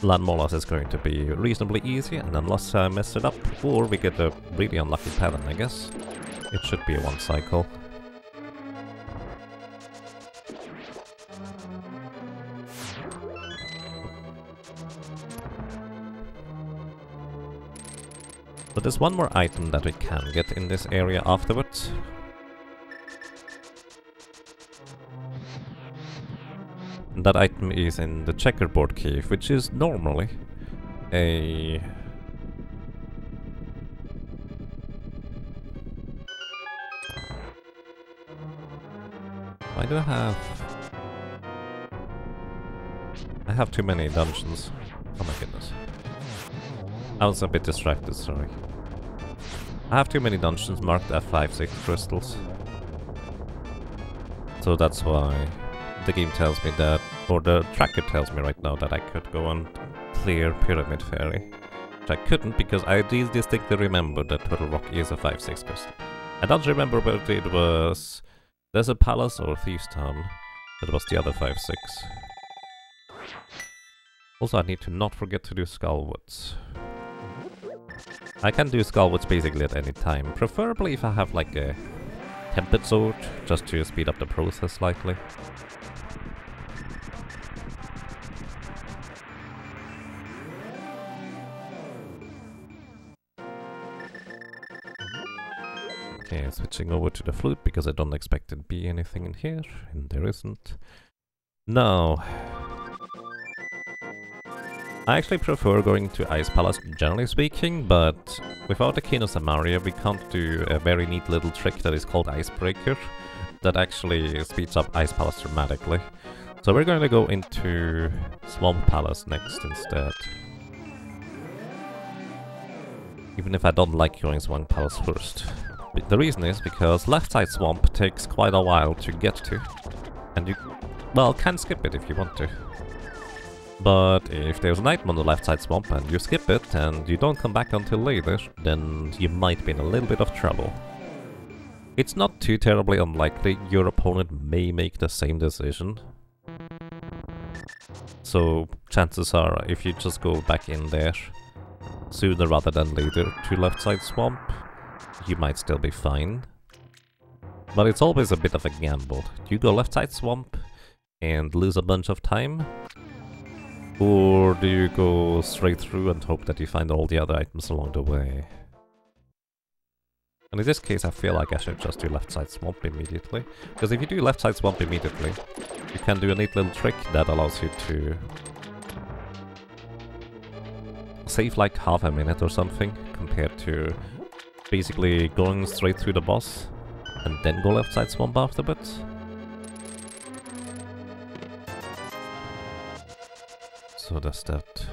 Land Molas is going to be reasonably easy, and unless I mess it up or we get a really unlucky pattern, I guess, it should be a 1 cycle. But there's one more item that we can get in this area afterwards. And that item is in the Checkerboard Cave, which is normally a... Why do I have... I have too many dungeons. Oh my goodness. I was a bit distracted, sorry. I have too many dungeons marked F5, 6 crystals. So that's why the game tells me that, or the tracker tells me right now that I could go and clear Pyramid Fairy. Which I couldn't because I distinctly remember that Turtle Rock is a 5-6 crystal. I don't remember whether it was Desert Palace or Thieves Town. That was the other 5-6. Also, I need to not forget to do Skullwoods. I can do Skullwoods basically at any time, preferably if I have like a Tempered Sword, just to speed up the process slightly. Okay, switching over to the flute because I don't expect there to be anything in here, and there isn't. Now, I actually prefer going to Ice Palace generally speaking, but without the Kino Samaria we can't do a very neat little trick that is called Icebreaker that actually speeds up Ice Palace dramatically. So we're going to go into Swamp Palace next instead. Even if I don't like going Swamp Palace first. But the reason is because left side swamp takes quite a while to get to, and you, well, can skip it if you want to. But if there's an item on the left side swamp and you skip it and you don't come back until later, then you might be in a little bit of trouble. It's not too terribly unlikely your opponent may make the same decision. So chances are, if you just go back in there sooner rather than later to left side swamp, you might still be fine. But it's always a bit of a gamble. Do you go left side swamp and lose a bunch of time? Or do you go straight through and hope that you find all the other items along the way? And in this case I feel like I should just do left side swamp immediately. Because if you do left side swamp immediately, you can do a neat little trick that allows you to save like half a minute or something, compared to basically going straight through the boss and then go left side swamp afterwards. So that's that.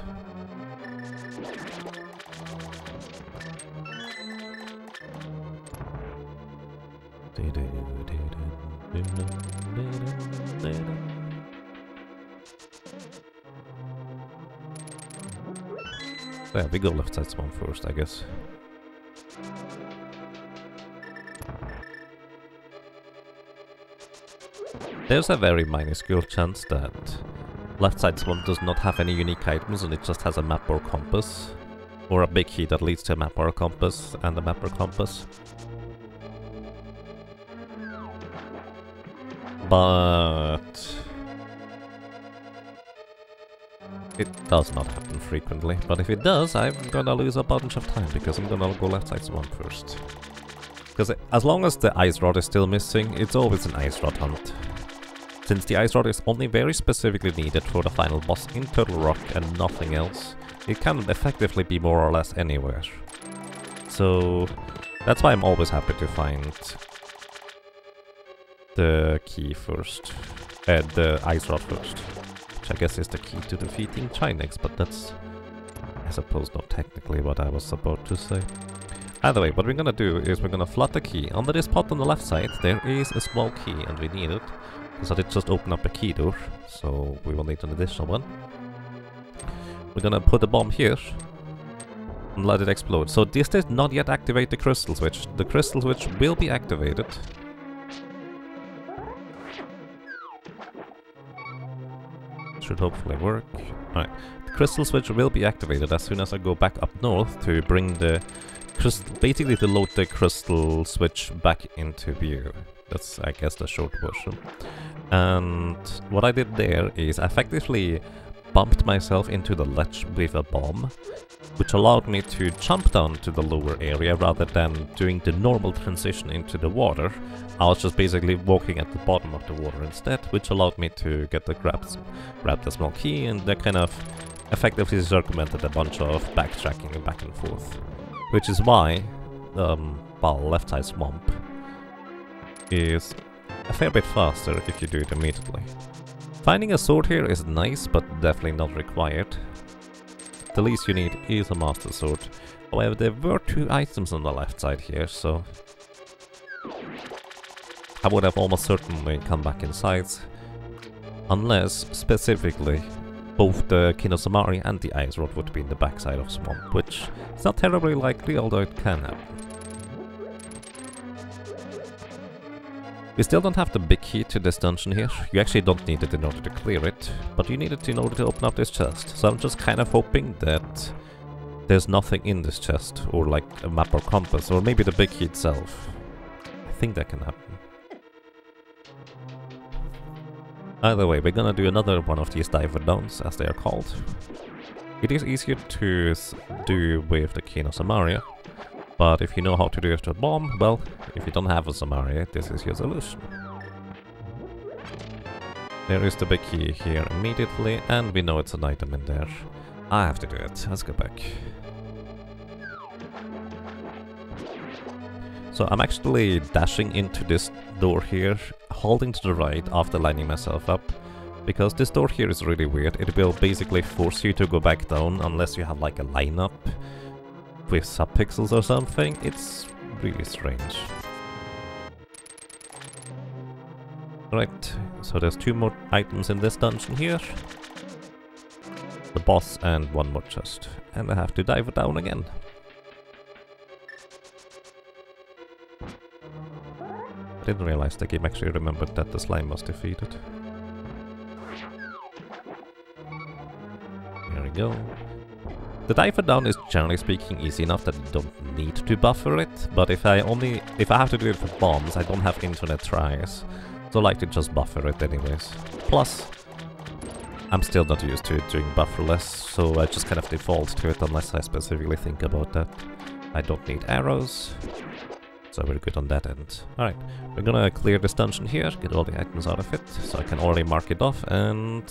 Yeah, we go left side swamp first, I guess. There's a very minuscule chance that left side swamp does not have any unique items and it just has a map or compass. Or a big key that leads to a map or a compass and a map or compass. But it does not happen frequently. But if it does, I'm gonna lose a bunch of time because I'm gonna go left side swamp first. Because as long as the ice rod is still missing, it's always an ice rod hunt. Since the ice rod is only very specifically needed for the final boss in Turtle Rock and nothing else, it can effectively be more or less anywhere. So that's why I'm always happy to find the key first, the ice rod first, which I guess is the key to defeating Chinex, but that's, I suppose, not technically what I was about to say. Either way, what we're gonna do is we're gonna flood the key. Under this pot on the left side, there is a small key, and we need it. So it just opened up a key door, so we will need an additional one. We're gonna put a bomb here and let it explode. So this did not yet activate the crystal switch. The crystal switch will be activated. Should hopefully work. Alright, the crystal switch will be activated as soon as I go back up north to bring the crystal, basically to load the crystal switch back into view. That's, I guess, the short version. And what I did there is I effectively bumped myself into the ledge with a bomb, which allowed me to jump down to the lower area rather than doing the normal transition into the water. I was just basically walking at the bottom of the water instead, which allowed me to get the grab the small key, and that kind of effectively circumvented a bunch of backtracking and back and forth. Which is why, well, left side swamp is a fair bit faster if you do it immediately. Finding a sword here is nice, but definitely not required. The least you need is a master sword. However, there were 2 items on the left side here, so I would have almost certainly come back inside Unless, specifically, both the Kinosamari and the Ice Rod would be in the backside of Swamp, which is not terribly likely, although it can happen. We still don't have the big key to this dungeon here. You actually don't need it in order to clear it, but you need it in order to open up this chest. So I'm just kind of hoping that there's nothing in this chest, or like a map or compass, or maybe the big key itself. I think that can happen. Either way, we're gonna do another one of these diver downs, as they are called. It is easier to do with the Key of Samaria, but if you know how to do it with a bomb, well, if you don't have a Samaria, this is your solution. There is the big key here immediately, and we know it's an item in there. I have to do it. Let's go back. So I'm actually dashing into this door here, holding to the right after lining myself up, because this door here is really weird. It will basically force you to go back down unless you have like a lineup with subpixels or something. It's really strange. Right, so there's 2 more items in this dungeon here. The boss and 1 more chest. And I have to dive down again. I didn't realize the game actually remembered that the slime was defeated. There we go. The diver down is generally speaking easy enough that you don't need to buffer it, but if I have to do it for bombs, I don't have infinite tries, so I like to just buffer it anyways. Plus, I'm still not used to doing bufferless, so I just kind of default to it unless I specifically think about that. I don't need arrows. So we're good on that end. Alright, we're gonna clear this dungeon here, get all the items out of it, so I can already mark it off and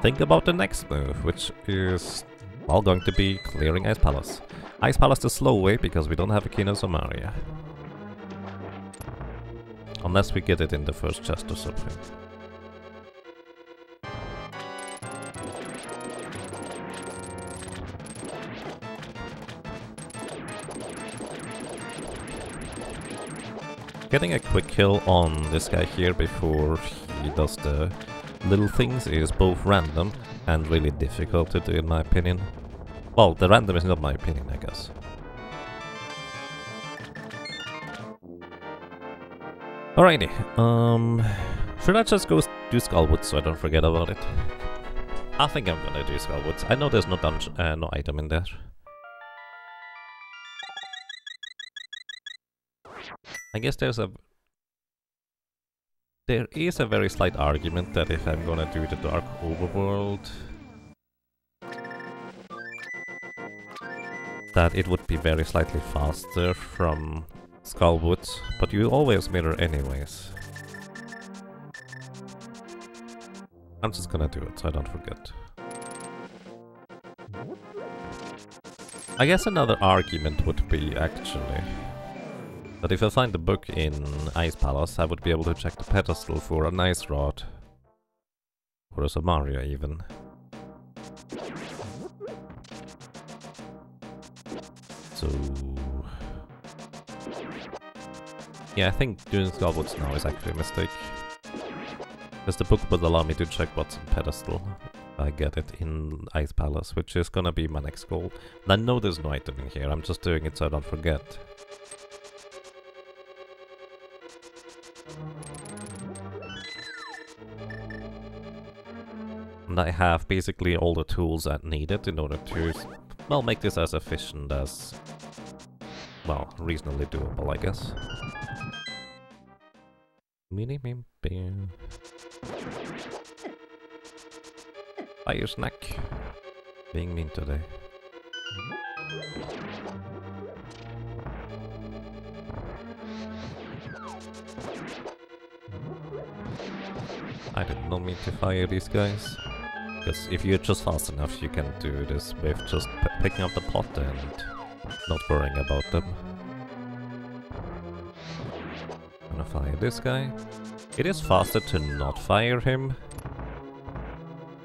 think about the next move, which is, well, going to be clearing Ice Palace. Ice Palace the slow way, because we don't have a Key of Samaria. Unless we get it in the first chest or something. Getting a quick kill on this guy here before he does the little things is both random and really difficult to do, in my opinion. Well, the random is not my opinion, I guess. Alrighty, should I just go do Skullwoods so I don't forget about it? I think I'm gonna do Skullwoods. I know there's no no item in there. I guess there is a very slight argument that if I'm gonna do the Dark Overworld, that it would be very slightly faster from Skullwoods, but you always mirror anyways. I'm just gonna do it so I don't forget. I guess another argument would be actually that if I find the book in Ice Palace, I would be able to check the pedestal for an Ice Rod. Or a Samaria even. So... yeah, I think doing Skullwoods now is actually a mistake. Because the book would allow me to check what's in pedestal. If I get it in Ice Palace, which is gonna be my next goal. And I know there's no item in here, I'm just doing it so I don't forget. And I have basically all the tools I needed in order to, well, make this as efficient as, well, reasonably doable, I guess. Fire snack. Being mean today. I did not mean to fire these guys. Because if you're just fast enough, you can do this with just picking up the pot and not worrying about them. I'm gonna fire this guy. It is faster to not fire him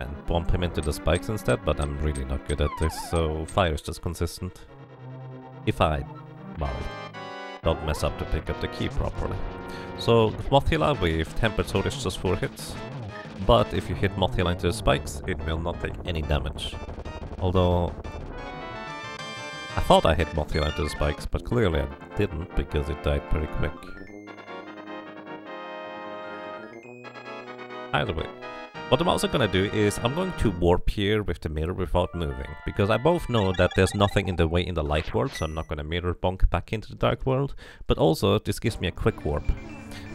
and bump him into the spikes instead, but I'm really not good at this, so fire is just consistent. If I, well, don't mess up to pick up the key properly. So, Mothila with Tempered Sword is just 4 hits. but if you hit Mothila into the spikes, it will not take any damage. Although, I thought I hit Mothila into the spikes, but clearly I didn't, because it died pretty quick. Either way. What I'm also gonna do is, I'm going to warp here with the mirror without moving, because I both know that there's nothing in the way in the light world, so I'm not gonna mirror bonk back into the dark world, but also this gives me a quick warp.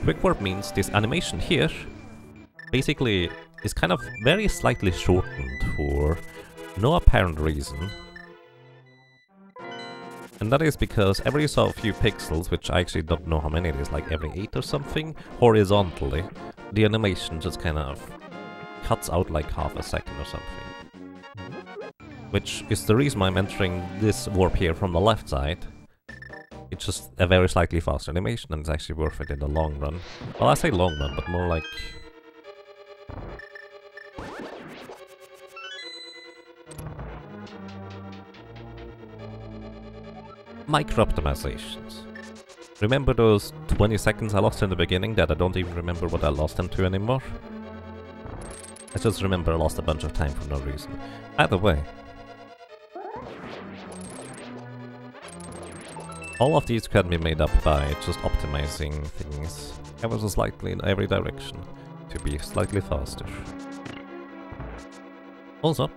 Quick warp means this animation here basically is kind of very slightly shortened for no apparent reason. And that is because every so few pixels, which I actually don't know how many it is, like every 8 or something, horizontally, the animation just kind of cuts out like half a second or something. Which is the reason I'm entering this warp here from the left side. It's just a very slightly faster animation, and it's actually worth it in the long run. Well, I say long run, but more like... micro-optimizations. Remember those 20 seconds I lost in the beginning that I don't even remember what I lost them to anymore? I just remember I lost a bunch of time for no reason. Either way. All of these can be made up by just optimizing things ever so slightly in every direction to be slightly faster. Also,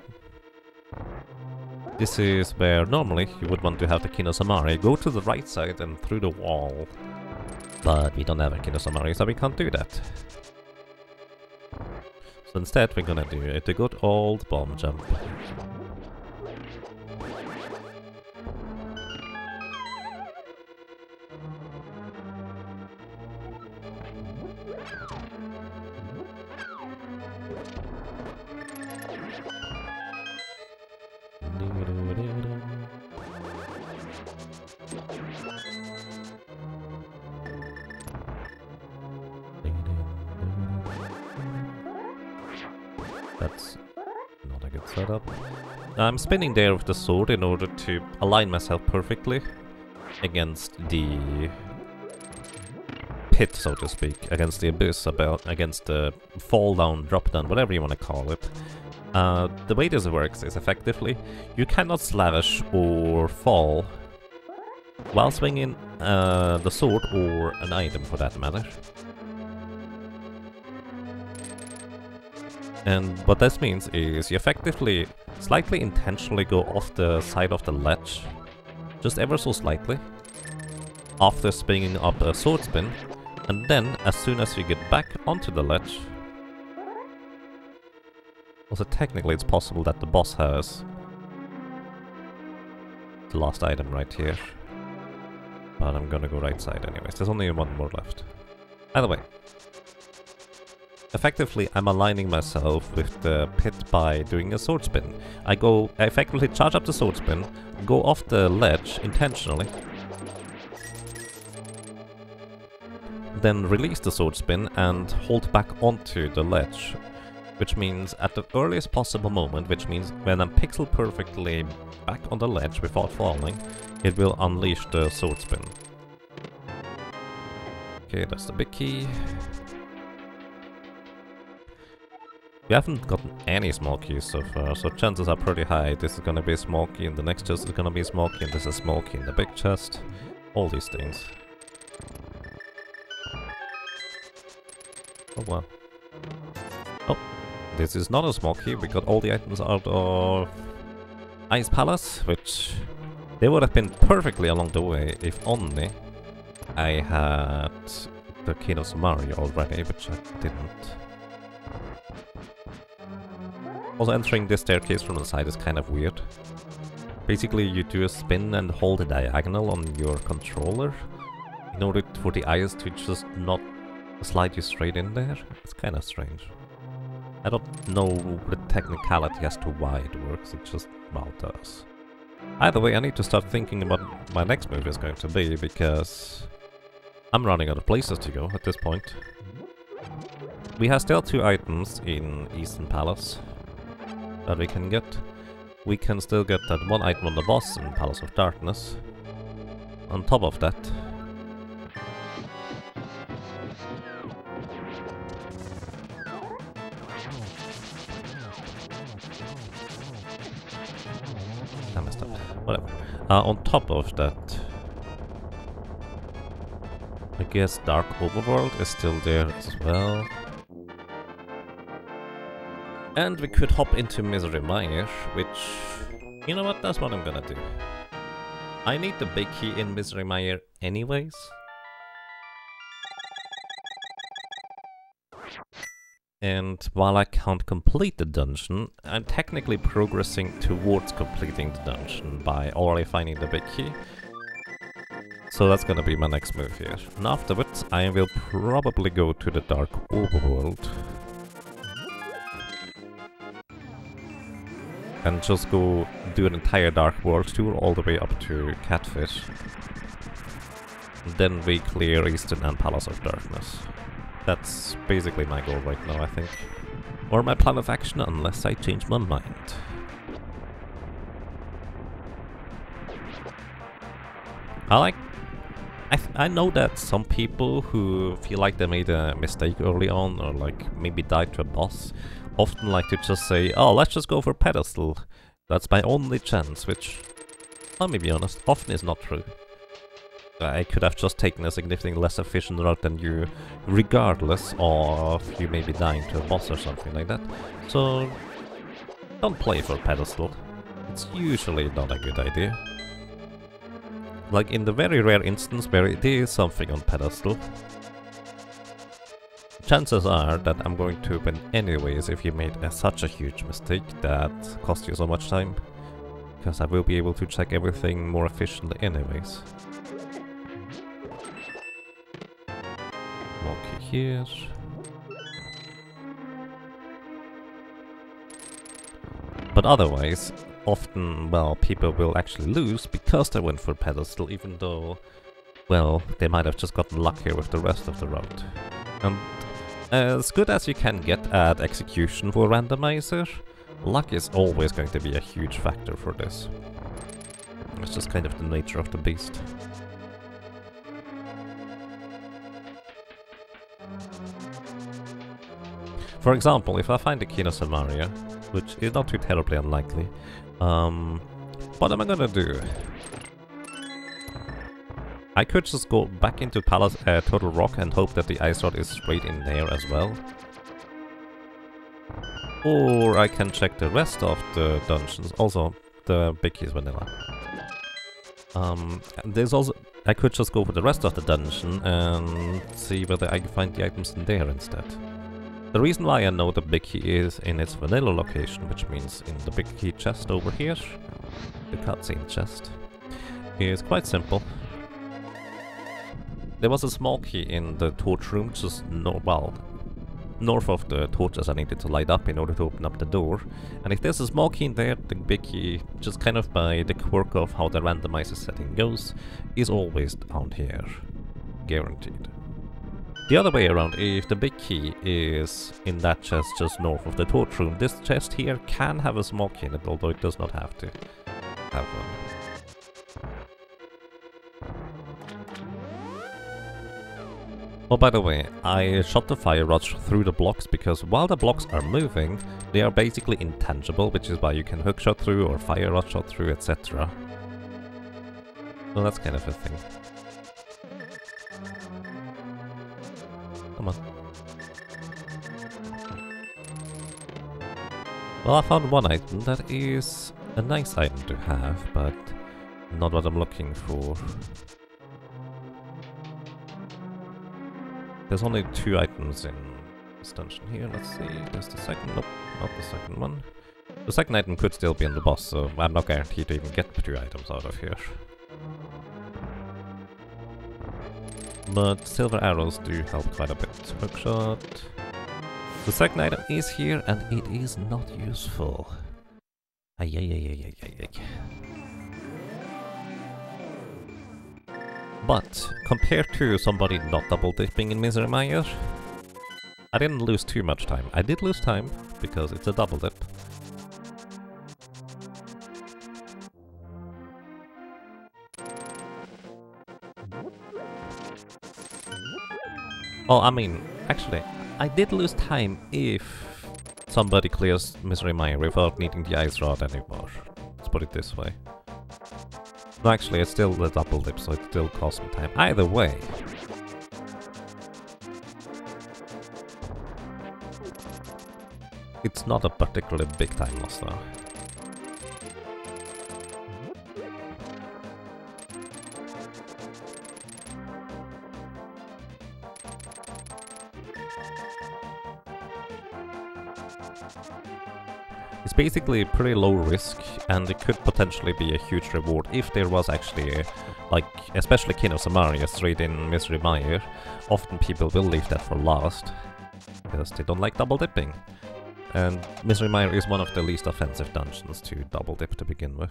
this is where normally you would want to have the Kinosamari go to the right side and through the wall. But we don't have a Kinosamari, so we can't do that. So instead we're gonna do it, the good old bomb jump. That's not a good setup. I'm spinning there with the sword in order to align myself perfectly against the pit, so to speak, against the abyss, against the fall down, drop down, whatever you want to call it. The way this works is effectively, you cannot slash or fall while swinging the sword or an item for that matter. And what this means is you effectively slightly intentionally go off the side of the ledge, just ever so slightly, after spinning up a sword spin, and then as soon as you get back onto the ledge. Also technically it's possible that the boss has the last item right here, but I'm gonna go right side anyways, there's only one more left. Either way. Effectively, I'm aligning myself with the pit by doing a sword spin. I effectively charge up the sword spin, go off the ledge intentionally, then release the sword spin and hold back onto the ledge, which means at the earliest possible moment, which means when I'm pixel perfectly back on the ledge without falling, it will unleash the sword spin. Okay, that's the big key. We haven't gotten any small keys so far, so chances are pretty high this is gonna be a small key, and the next chest is gonna be a small key, and this is a small key in the big chest. All these things. Oh wow. Oh, this is not a small key, we got all the items out of Ice Palace, which they would have been perfectly along the way if only I had the Kinosamari already, which I didn't. Also, entering this staircase from the side is kind of weird. Basically, you do a spin and hold a diagonal on your controller in order for the eyes to just not slide you straight in there. It's kind of strange. I don't know the technicality as to why it works, it just, well, does. Either way, I need to start thinking about what my next move is going to be, because I'm running out of places to go at this point. We have still 2 items in Eastern Palace that we can get. We can still get that 1 item on the boss in Palace of Darkness. On top of that, I messed up. Whatever. On top of that, I guess Dark Overworld is still there as well. And we could hop into Misery Mire, which... You know what, that's what I'm gonna do. I need the big key in Misery Mire anyways. And while I can't complete the dungeon, I'm technically progressing towards completing the dungeon by already finding the big key. So that's gonna be my next move here. And afterwards, I will probably go to the Dark Overworld. And just go do an entire Dark World tour all the way up to Catfish. Then we clear Eastern and Palace of Darkness. That's basically my goal right now, I think. Or my plan of action, unless I change my mind. I know that some people who feel like they made a mistake early on, or like maybe died to a boss, often like to just say, oh, let's just go for pedestal. That's my only chance, which, let me be honest, often is not true. I could have just taken a significantly less efficient route than you, regardless of you maybe dying to a boss or something like that. So, don't play for pedestal. It's usually not a good idea. Like in the very rare instance where it is something on pedestal, chances are that I'm going to win anyways if you made such a huge mistake that cost you so much time. Because I will be able to check everything more efficiently anyways. Okay, here. But otherwise, often, well, people will actually lose because they went for pedestal, even though, well, they might have just gotten luckier with the rest of the route. And as good as you can get at execution for randomizer, luck is always going to be a huge factor for this. It's just kind of the nature of the beast. For example, if I find the key to Samaria, which is not too terribly unlikely, what am I gonna do? I could just go back into Palace Total Rock and hope that the Ice Rod is straight in there as well. Or I can check the rest of the dungeons, also the big key is vanilla. There's also, I could just go for the rest of the dungeon and see whether I can find the items in there instead. The reason why I know the big key is in its vanilla location, which means in the big key chest over here, the cutscene chest, is quite simple. There was a small key in the torch room, just north of the torches I needed to light up in order to open up the door. And if there's a small key in there, the big key, just kind of by the quirk of how the randomizer setting goes, is always down here. Guaranteed. The other way around, if the big key is in that chest just north of the torch room, this chest here can have a small key in it, although it does not have to have one. Oh, by the way, I shot the fire rods through the blocks because while the blocks are moving, they are basically intangible, which is why you can hookshot through or fire rod shot through, etc. So that's kind of a thing. Come on. Well, I found one item that is a nice item to have, but not what I'm looking for. There's only 2 items in this dungeon here. Let's see. There's the second. Nope, not the second one. The second item could still be in the boss, so I'm not guaranteed to even get 2 items out of here. But silver arrows do help quite a bit. Hookshot. The second item is here, and it is not useful. But, compared to somebody not double dipping in Misery Mire, I didn't lose too much time. I did lose time, because it's a double dip. Oh, I mean, actually, I did lose time if somebody clears Misery Mire without needing the ice rod anymore. Let's put it this way. No, actually, it's still the double dip, so it still costs me time. Either way. It's not a particularly big time loss though. It's basically pretty low risk, and it could potentially be a huge reward if there was actually a, like, especially King of Samaria straight in Misery Mire. Often people will leave that for last, because they don't like double dipping. And Misery Mire is one of the least offensive dungeons to double dip to begin with.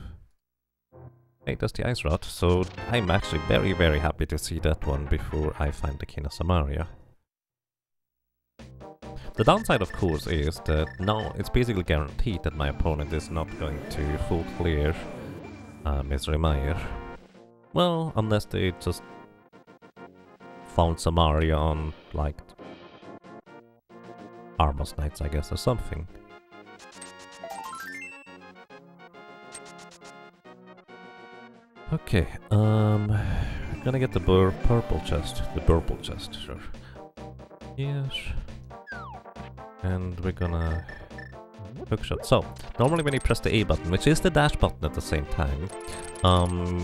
Hey, there's the ice rod, so I'm actually very, very happy to see that one before I find the King of Samaria. The downside, of course, is that now it's basically guaranteed that my opponent is not going to full clear Misery Mire. Well, unless they just found Samaria on, like, Armos Knights, I guess, or something. Okay, I'm gonna get the purple chest. The purple chest, sure. Yes. And we're gonna hookshot. So, normally when you press the A button, which is the dash button at the same time,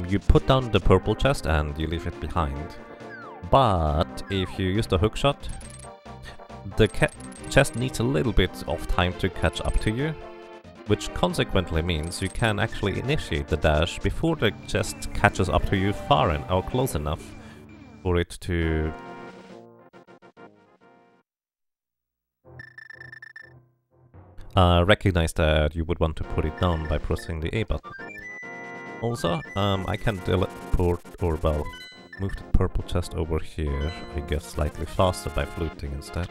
you put down the purple chest and you leave it behind. But if you use the hookshot, the chest needs a little bit of time to catch up to you, which consequently means you can actually initiate the dash before the chest catches up to you far or close enough for it to recognize that you would want to put it down by pressing the A button. Also, I can teleport, or well, move the purple chest over here, I guess slightly faster by fluting instead.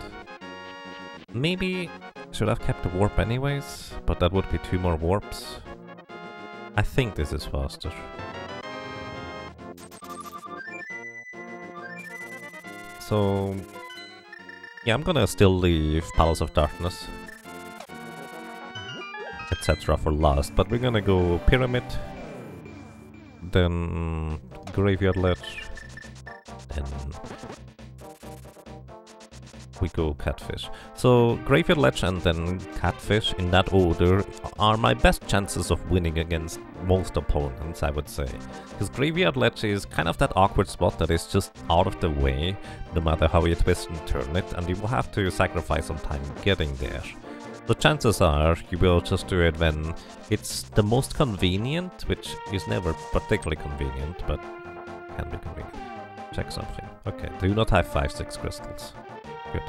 Maybe should have kept the warp anyways, but that would be 2 more warps. I think this is faster. So yeah, I'm gonna still leave Palace of Darkness, etc. for last, but we're gonna go Pyramid, then Graveyard Ledge, then we go Catfish. So Graveyard Ledge and then Catfish, in that order, are my best chances of winning against most opponents, I would say. Because Graveyard Ledge is kind of that awkward spot that is just out of the way, no matter how you twist and turn it, and you will have to sacrifice some time getting there. The chances are you will just do it when it's the most convenient, which is never particularly convenient, but can be convenient. Check something. Okay, do not have 5-6 crystals. Good.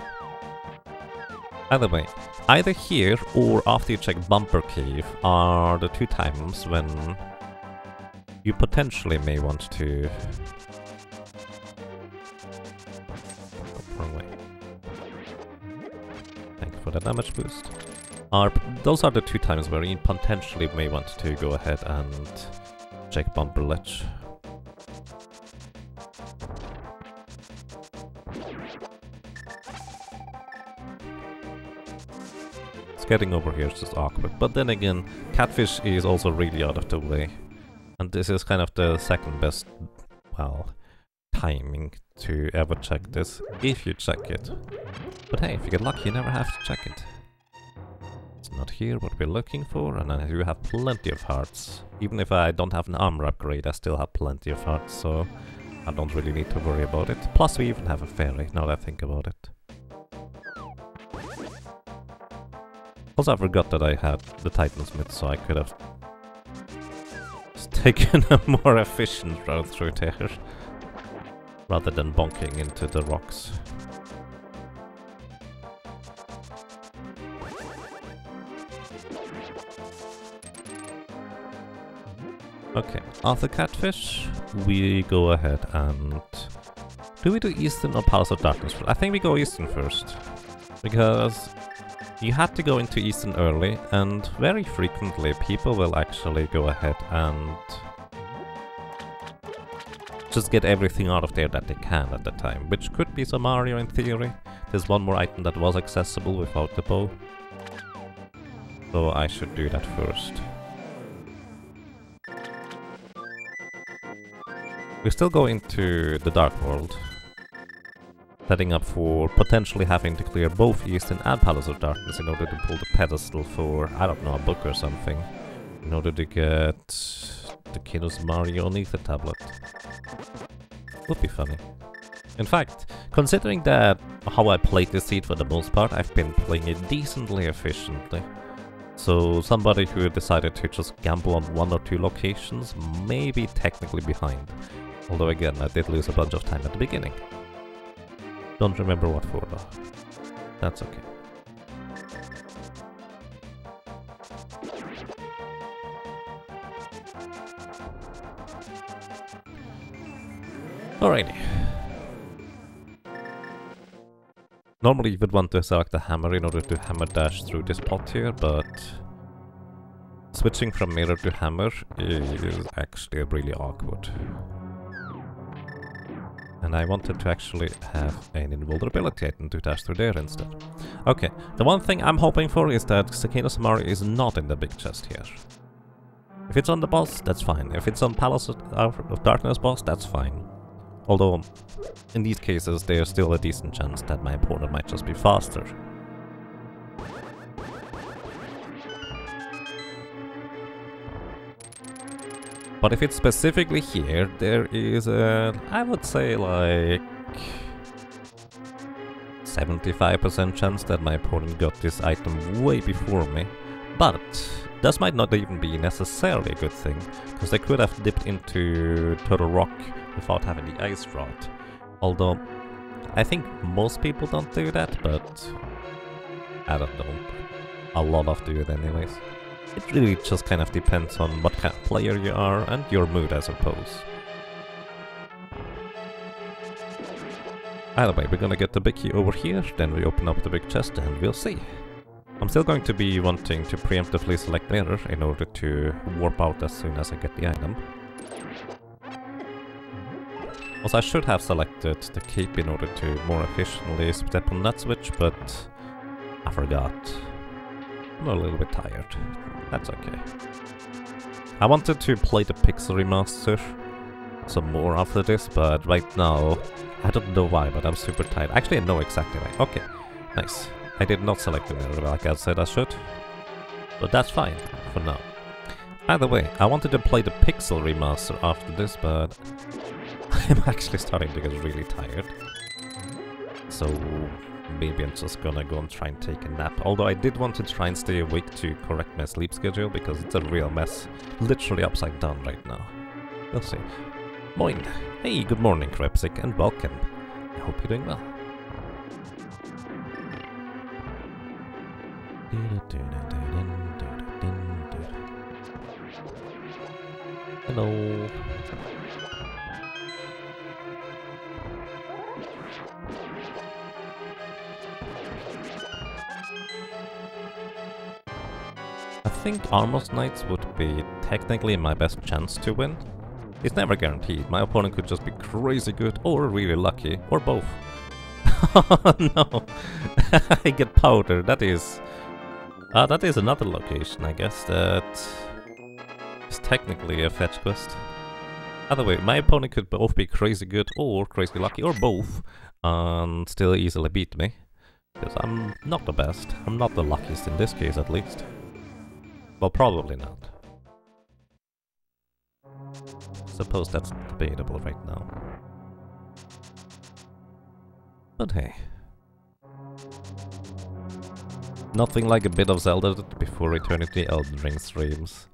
Either way, either here or after you check Bumper Cave are the 2 times when you potentially may want to... Oh, wrong way. Thank you for the damage boost. Those are the 2 times where you potentially may want to go ahead and check Bumper Ledge. Getting over here is just awkward, but then again, Catfish is also really out of the way, and this is kind of the second best, well, timing to ever check this, if you check it. But hey, if you get lucky, you never have to check it. It's not here what we're looking for, and I do have plenty of hearts. Even if I don't have an armor upgrade, I still have plenty of hearts, so I don't really need to worry about it. Plus we even have a fairy, now that I think about it. Also, I forgot that I had the Titansmiths, so I could have taken a more efficient route through there, rather than bonking into the rocks. Okay, after Catfish, we go ahead and... Do we do Eastern or Palace of Darkness first? I think we go Eastern first, because... You have to go into Eastern early, and very frequently people will actually go ahead and just get everything out of there that they can at the time, which could be Samaria in theory. There's one more item that was accessible without the bow. So I should do that first. We still go into the Dark World, setting up for potentially having to clear both Eastern and Palace of Darkness in order to pull the pedestal for, I don't know, a book or something, in order to get the Kiddo's Mario Ether tablet. Would be funny. In fact, considering that how I played this seed for the most part, I've been playing it decently efficiently. So somebody who decided to just gamble on 1 or 2 locations may be technically behind. Although again, I did lose a bunch of time at the beginning. Don't remember what for though. That's okay. Alrighty. Normally you would want to select the hammer in order to hammer dash through this pot here, but switching from mirror to hammer is actually really awkward. And I wanted to actually have an invulnerability item to dash through there instead. Okay, the one thing I'm hoping for is that Kiddo's Mario is not in the big chest here. If it's on the boss, that's fine. If it's on Palace of Darkness boss, that's fine. Although, in these cases, there's still a decent chance that my opponent might just be faster. But if it's specifically here, there is a, I would say like 75% chance that my opponent got this item way before me. But this might not even be necessarily a good thing, because they could have dipped into Turtle Rock without having the ice rod. Although, I think most people don't do that, but I don't know. A lot of do it anyways. It really just kind of depends on what kind of player you are and your mood, I suppose. Either way, we're gonna get the big key over here, then we open up the big chest and we'll see. I'm still going to be wanting to preemptively select mirror in order to warp out as soon as I get the item. Also, I should have selected the cape in order to more efficiently step on that switch, but I forgot. I'm a little bit tired. That's okay. I wanted to play the Pixel Remaster some more after this, but right now, I don't know why, but I'm super tired. Actually, I know exactly why. Okay, nice. I did not select the mirror like I said I should, but that's fine for now. Either way, I wanted to play the Pixel Remaster after this, but I'm actually starting to get really tired. So maybe I'm just gonna go and try and take a nap. Although I did want to try and stay awake to correct my sleep schedule, because it's a real mess. Literally upside down right now. We'll see. Moin! Hey, good morning, Krepsic, and welcome. I hope you're doing well. Hello. I think Armor's Knights would be technically my best chance to win. It's never guaranteed. My opponent could just be crazy good or really lucky, or both. Oh no! I get powder. That is another location, I guess, that is technically a fetch quest. Either way, my opponent could both be crazy good or crazy lucky, or both, and still easily beat me. Because I'm not the best. I'm not the luckiest in this case, at least. Well, probably not. Suppose that's debatable right now. But hey. Nothing like a bit of Zelda before returning to the Elden Ring streams.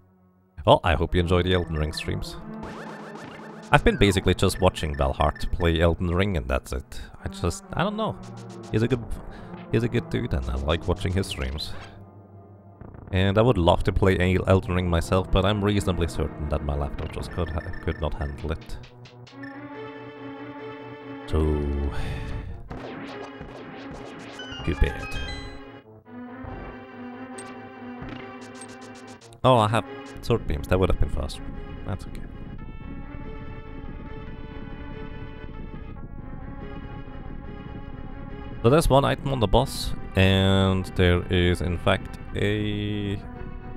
Well, I hope you enjoy the Elden Ring streams. I've been basically just watching Valhart play Elden Ring and that's it. I don't know. He's a good dude and I like watching his streams. And I would love to play Elden Ring myself, but I'm reasonably certain that my laptop just could not handle it. So too bad. Oh, I have sword beams. That would have been faster. That's okay. So there's one item on the boss, and there is in fact a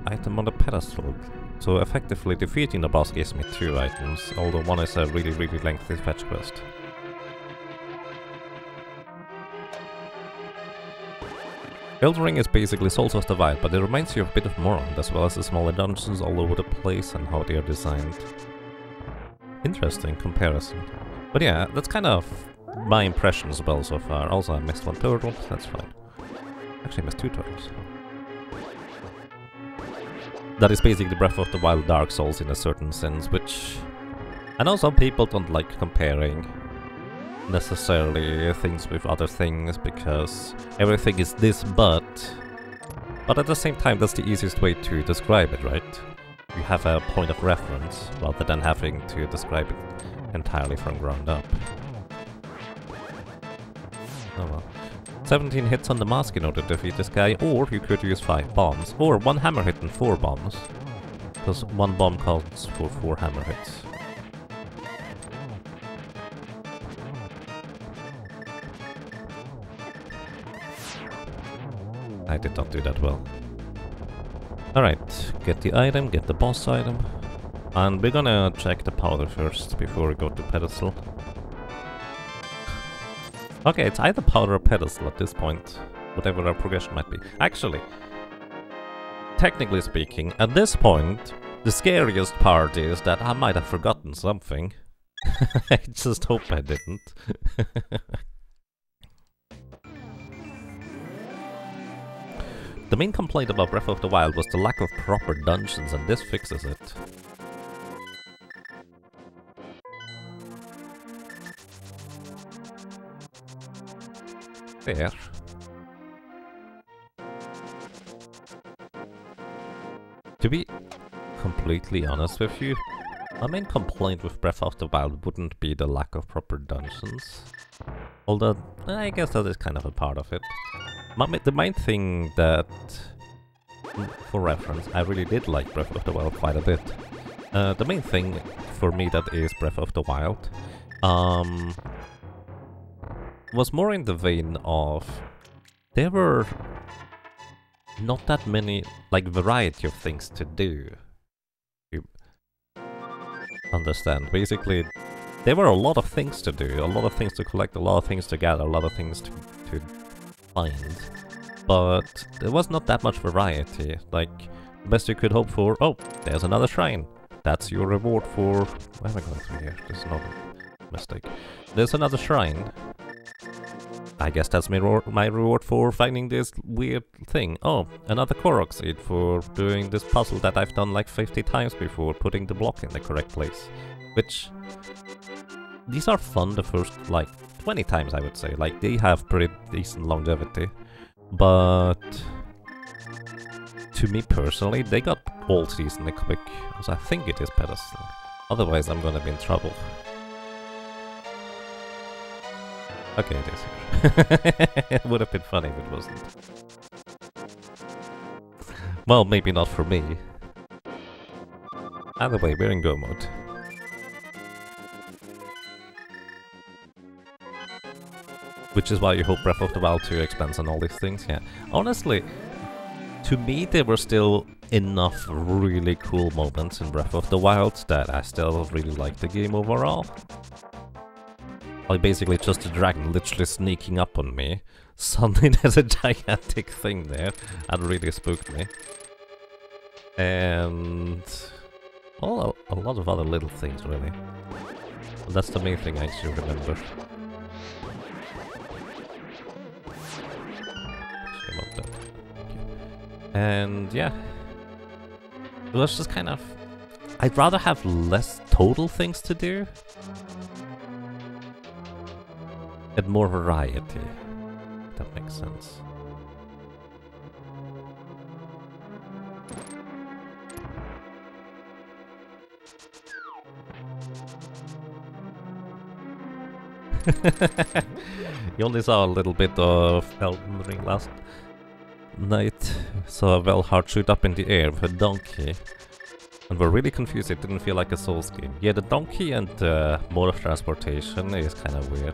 item on the pedestal. So effectively defeating the boss gives me 2 items, although one is a really lengthy fetch quest. Elden Ring is basically Souls of the Wild, but it reminds you of a bit of Morrowind, as well as the smaller dungeons all over the place and how they are designed. Interesting comparison. But yeah, that's kind of my impression as well so far. Also, I missed 1 turtle, that's fine. Actually, I missed 2 turtles. That is basically Breath of the Wild Dark Souls in a certain sense, which I know some people don't like comparing necessarily things with other things because everything is this but at the same time that's the easiest way to describe it, right? You have a point of reference rather than having to describe it entirely from ground up. Oh well. 17 hits on the mask in order to defeat this guy, or you could use 5 bombs, or 1 hammer hit and 4 bombs. Because 1 bomb counts for 4 hammer hits. I did not do that well. Alright, get the item, get the boss item. And we're gonna check the powder first before we go to pedestal. Okay, it's either powder or pedestal at this point, whatever our progression might be. Actually, technically speaking, at this point, the scariest part is that I might have forgotten something. I just hope I didn't. The main complaint about Breath of the Wild was the lack of proper dungeons, and this fixes it. Fair. To be completely honest with you, my main complaint with Breath of the Wild wouldn't be the lack of proper dungeons. Although, I guess that is kind of a part of it. The main thing that, for reference, I really did like Breath of the Wild quite a bit. The main thing for me that is Breath of the Wild was more in the vein of there were not that many, like, variety of things to do. You understand? Basically, there were a lot of things to do, a lot of things to collect, a lot of things to gather, a lot of things to find. But there was not that much variety. Like, the best you could hope for, oh, there's another shrine. That's your reward for... Why am I going through here? There's another mistake. There's another shrine. I guess that's my reward for finding this weird thing. Oh, another Korok seed for doing this puzzle that I've done like 50 times before, putting the block in the correct place. Which... these are fun the first, like, 20 times I would say. Like, they have pretty decent longevity. But... to me personally, they got old seasonally quick. So I think it is pedestal. Otherwise I'm gonna be in trouble. Okay, it is here. It would have been funny if it wasn't. Well, maybe not for me. Either way, we're in go mode. Which is why you hope Breath of the Wild 2 expands on all these things, yeah. Honestly, to me there were still enough really cool moments in Breath of the Wild that I still really like the game overall. Like basically just a dragon literally sneaking up on me. Suddenly there's a gigantic thing there. That really spooked me. And... well, a lot of other little things really. But that's the main thing I should remember. And yeah, it was just kind of... I'd rather have less total things to do and more variety, if that makes sense. You only saw a little bit of Elden Ring last night. Saw a Velhard shoot up in the air with a donkey. And we're really confused, it didn't feel like a Souls game. Yeah, the donkey and the mode of transportation is kind of weird.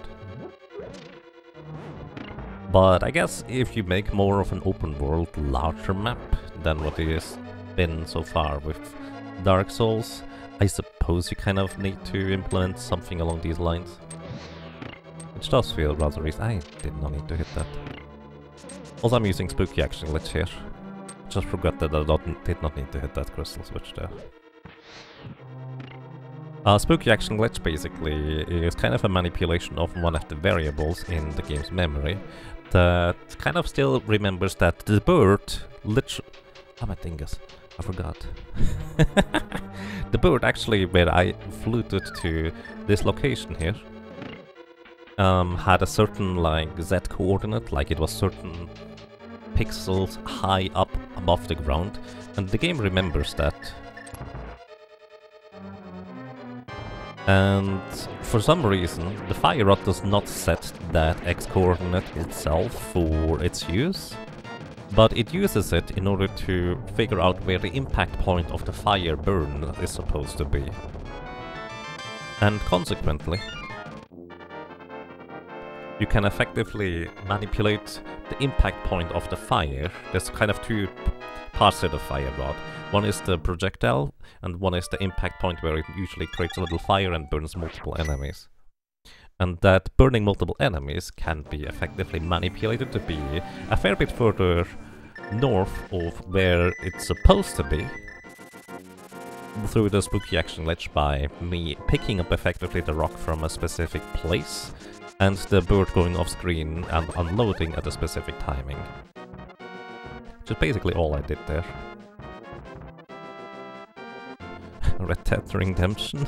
But I guess if you make more of an open world, larger map than what it has been so far with Dark Souls, I suppose you kind of need to implement something along these lines. Which does feel rather easy. I did not need to hit that. Also, I'm using Spooky Action Glitch here. Just forgot that I did not need to hit that crystal switch there. Spooky Action Glitch basically is kind of a manipulation of one of the variables in the game's memory that kind of still remembers that the bird literally... Oh my dingus, I forgot. The bird actually, where I fluted to this location here, had a certain like Z coordinate, like it was certain pixels high up above the ground, and the game remembers that. And for some reason, the fire rod does not set that X coordinate itself for its use, but it uses it in order to figure out where the impact point of the fire burn is supposed to be. And consequently, you can effectively manipulate the impact point of the fire. There's kind of two parts to the fire rod. One is the projectile, and one is the impact point where it usually creates a little fire and burns multiple enemies. And that burning multiple enemies can be effectively manipulated to be a fair bit further north of where it's supposed to be through the Spooky Action Glitch by me picking up effectively the rock from a specific place and the bird going off screen and unloading at a specific timing. Which is basically all I did there. Red Dead Redemption.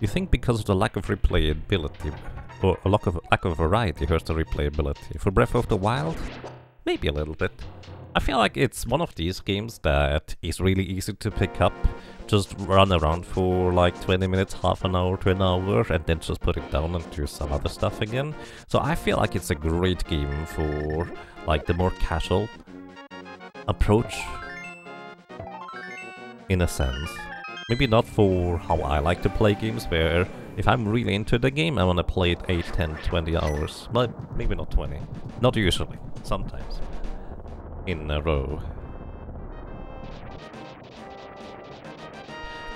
You think because of the lack of replayability, or a lack of variety hurts the replayability? For Breath of the Wild? Maybe a little bit. I feel like it's one of these games that is really easy to pick up, just run around for like 20 minutes, half an hour to an hour, and then just put it down and do some other stuff again. So I feel like it's a great game for like the more casual approach, in a sense. Maybe not for how I like to play games, where if I'm really into the game, I want to play it 8, 10, 20 hours. But maybe not 20. Not usually. Sometimes. In a row.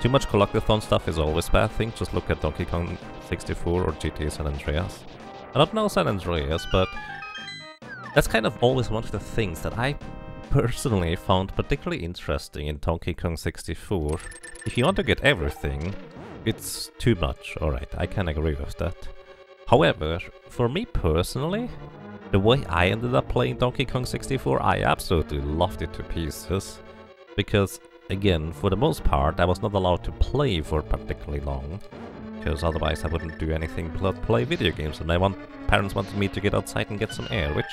Too much collectathon stuff is always a bad thing. Just look at Donkey Kong 64 or GTA San Andreas. I don't know San Andreas, but that's kind of always one of the things that I personally found particularly interesting in Donkey Kong 64. If you want to get everything, it's too much. Alright, I can agree with that. However, for me personally, the way I ended up playing Donkey Kong 64, I absolutely loved it to pieces. Because, again, for the most part, I was not allowed to play for particularly long. Because otherwise I wouldn't do anything but play video games, and my parents wanted me to get outside and get some air, which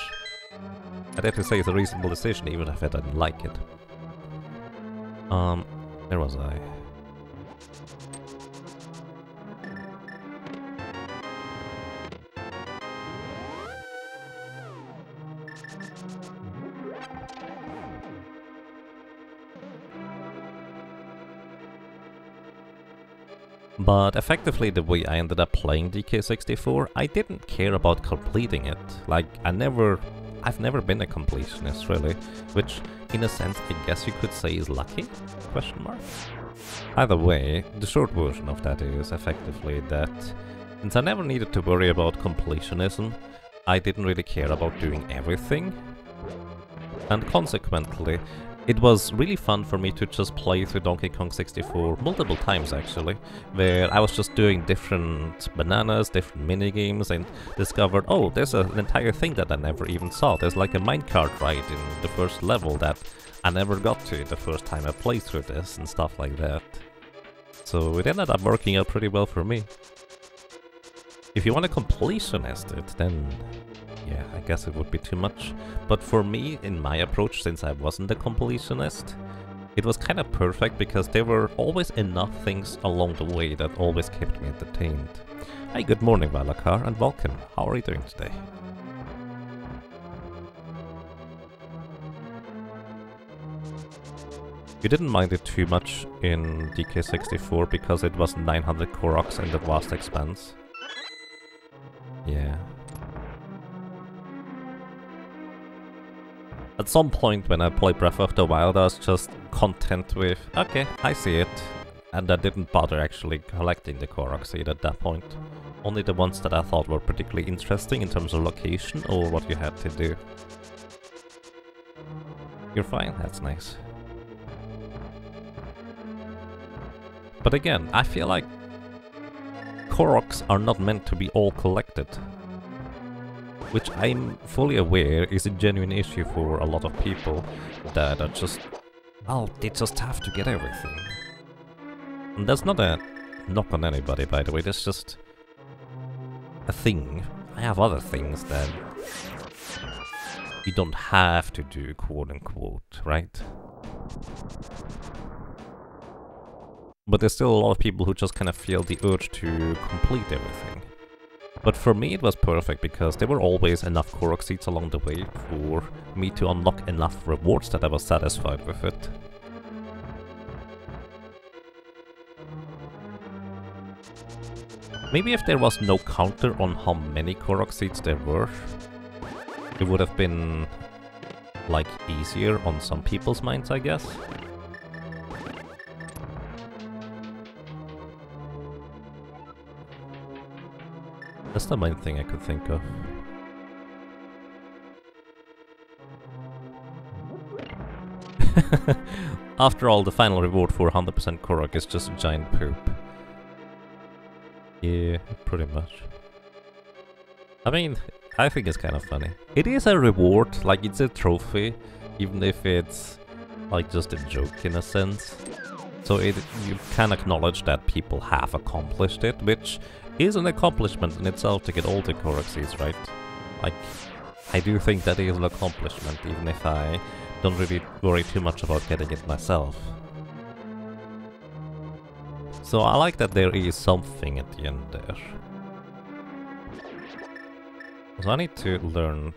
I'd have to say is a reasonable decision, even if I didn't like it. Where was I? But effectively, the way I ended up playing DK64, I didn't care about completing it. Like, I've never been a completionist, really, which, in a sense, I guess you could say is lucky? Question mark? Either way, the short version of that is effectively that, since I never needed to worry about completionism, I didn't really care about doing everything, and consequently, it was really fun for me to just play through Donkey Kong 64 multiple times, actually, where I was just doing different bananas, different minigames, and discovered, oh, there's an entire thing that I never even saw. There's like a minecart ride in the first level that I never got to the first time I played through this, and stuff like that. So it ended up working out pretty well for me. If you want to completionist it, then yeah, I guess it would be too much. But for me, in my approach, since I wasn't a completionist, it was kind of perfect because there were always enough things along the way that always kept me entertained. Hey, good morning, Valakar, and welcome. How are you doing today? You didn't mind it too much in DK64 because it was 900 Koroks in the vast expanse. Yeah. At some point when I played Breath of the Wild, I was just content with, okay, I see it. And I didn't bother actually collecting the Korok seed at that point. Only the ones that I thought were particularly interesting in terms of location or what you had to do. You're fine, that's nice. But again, I feel like Koroks are not meant to be all collected. Which I'm fully aware is a genuine issue for a lot of people that are just, well, they just have to get everything. And that's not a knock on anybody, by the way, that's just a thing. I have other things that you don't have to do, quote-unquote, right? But there's still a lot of people who just kind of feel the urge to complete everything. But for me it was perfect, because there were always enough Korok seeds along the way for me to unlock enough rewards that I was satisfied with it. Maybe if there was no counter on how many Korok seeds there were, it would have been, like, easier on some people's minds, I guess. That's the main thing I could think of. After all, the final reward for 100% Korok is just a giant poop. Yeah, pretty much. I mean, I think it's kind of funny. It is a reward, like it's a trophy, even if it's like just a joke in a sense. So you can acknowledge that people have accomplished it, which is an accomplishment in itself to get all the Korok seeds, right? Like, I do think that is an accomplishment, even if I don't really worry too much about getting it myself. So I like that there is something at the end there. So I need to learn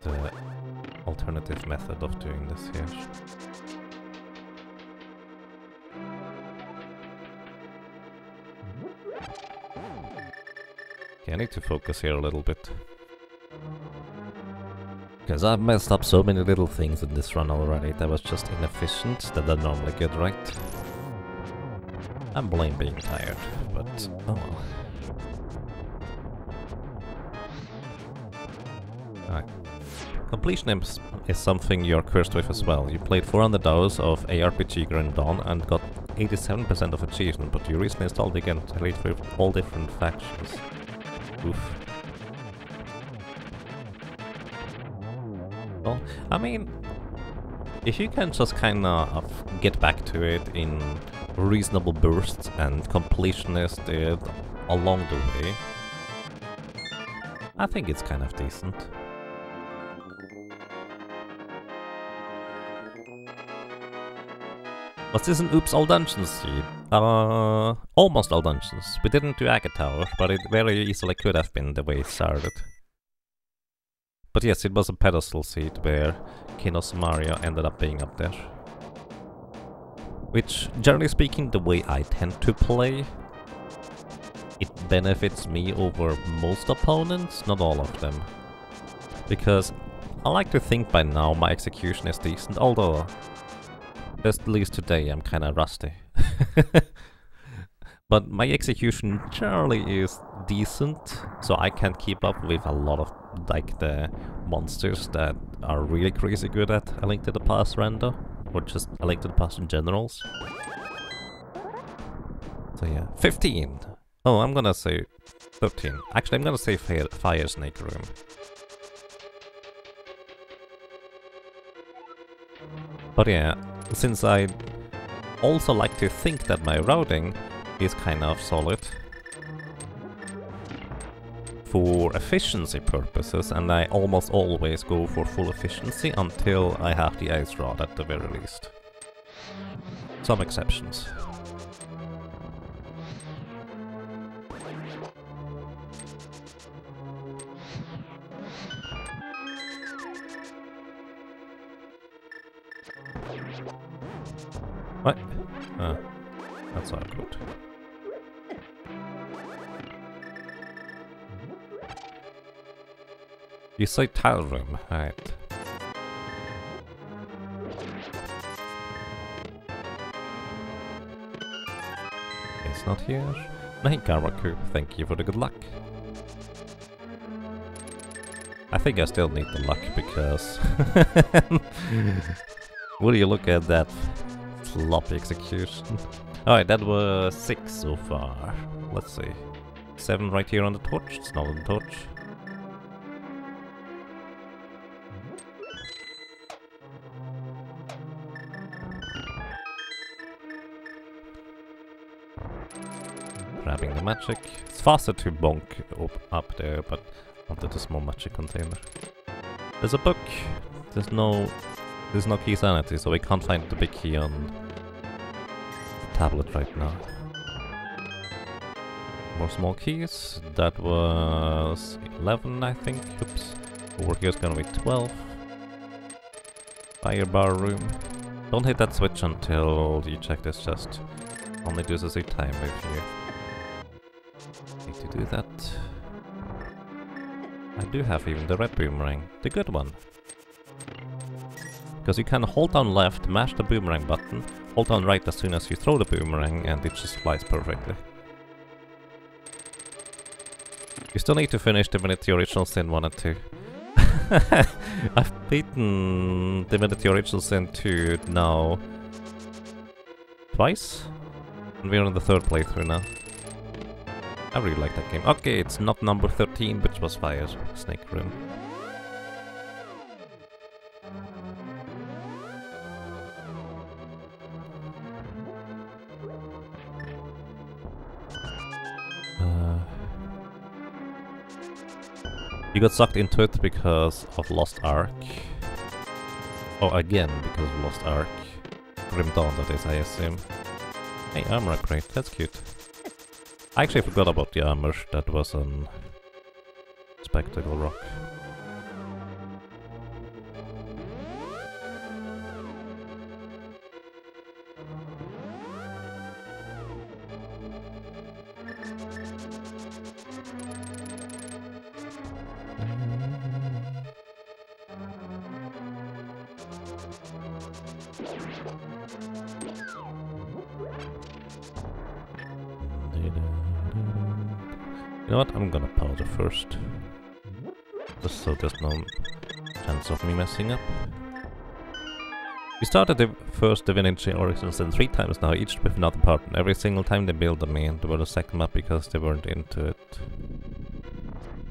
the alternative method of doing this here. Okay, I need to focus here a little bit. Because I've messed up so many little things in this run already that was just inefficient, that are normally good, right? I blame being tired, but oh well. Alright. Completion is something you're cursed with as well. You played 400 hours of ARPG Grand Dawn and got 87% of achievement, but you recently installed again to lead with all different factions. Oof. Well, I mean, if you can just kind of get back to it in reasonable bursts and completionist it along the way, I think it's kind of decent. Was this an oops all dungeons seed? Almost all dungeons. We didn't do Agate Tower, but it very easily could have been the way it started. But yes, it was a pedestal seed where Kinos Mario ended up being up there. Which, generally speaking, the way I tend to play, it benefits me over most opponents, not all of them. Because I like to think by now my execution is decent, although at least today I'm kinda rusty. But my execution generally is decent, so I can keep up with a lot of like the monsters that are really crazy good at A Link to the Past rando, or just A Link to the Past in generals. So yeah, 15! Oh, I'm gonna say 13. Actually, I'm gonna say Fire Snake Room. But yeah, since I also like to think that my routing is kind of solid for efficiency purposes, and I almost always go for full efficiency until I have the Ice Rod at the very least. Some exceptions. What? Ah, that's awkward. You say tile room, right. It's not here. Hey Garaku, thank you for the good luck. I think I still need the luck because... Would you look at that sloppy execution? Alright, that was 6 so far. Let's see. 7 right here on the torch. It's not on the torch. Grabbing the magic. It's faster to bonk up there, but not at the small magic container. There's a book. There's no key sanity, so we can't find the big key on the tablet right now. More small keys. That was 11, I think. Oops. Over here's gonna be 12. Fire bar room. Don't hit that switch until you check this chest. Only uses a time if you need to do that. I do have even the red boomerang, the good one. Because you can hold down left, mash the boomerang button, hold down right as soon as you throw the boomerang, and it just flies perfectly. You still need to finish Divinity Original Sin 1 and 2. I've beaten Divinity Original Sin 2 now twice, and we're on the 3rd playthrough now. I really like that game. Okay, it's not number 13, which was Fire Snake Room. You got sucked into it because of Lost Ark. Oh, again, because of Lost Ark. Grim Dawn, that is, I assume. Hey, armor upgrade, that's cute. I actually forgot about the armor, that was on Spectacle Rock. You know what, I'm gonna pause it first. Just so there's no chance of me messing up. We started the first Divinity Original Sin 3 times now, each with another partner. Every single time they built me into the second map because they weren't into it.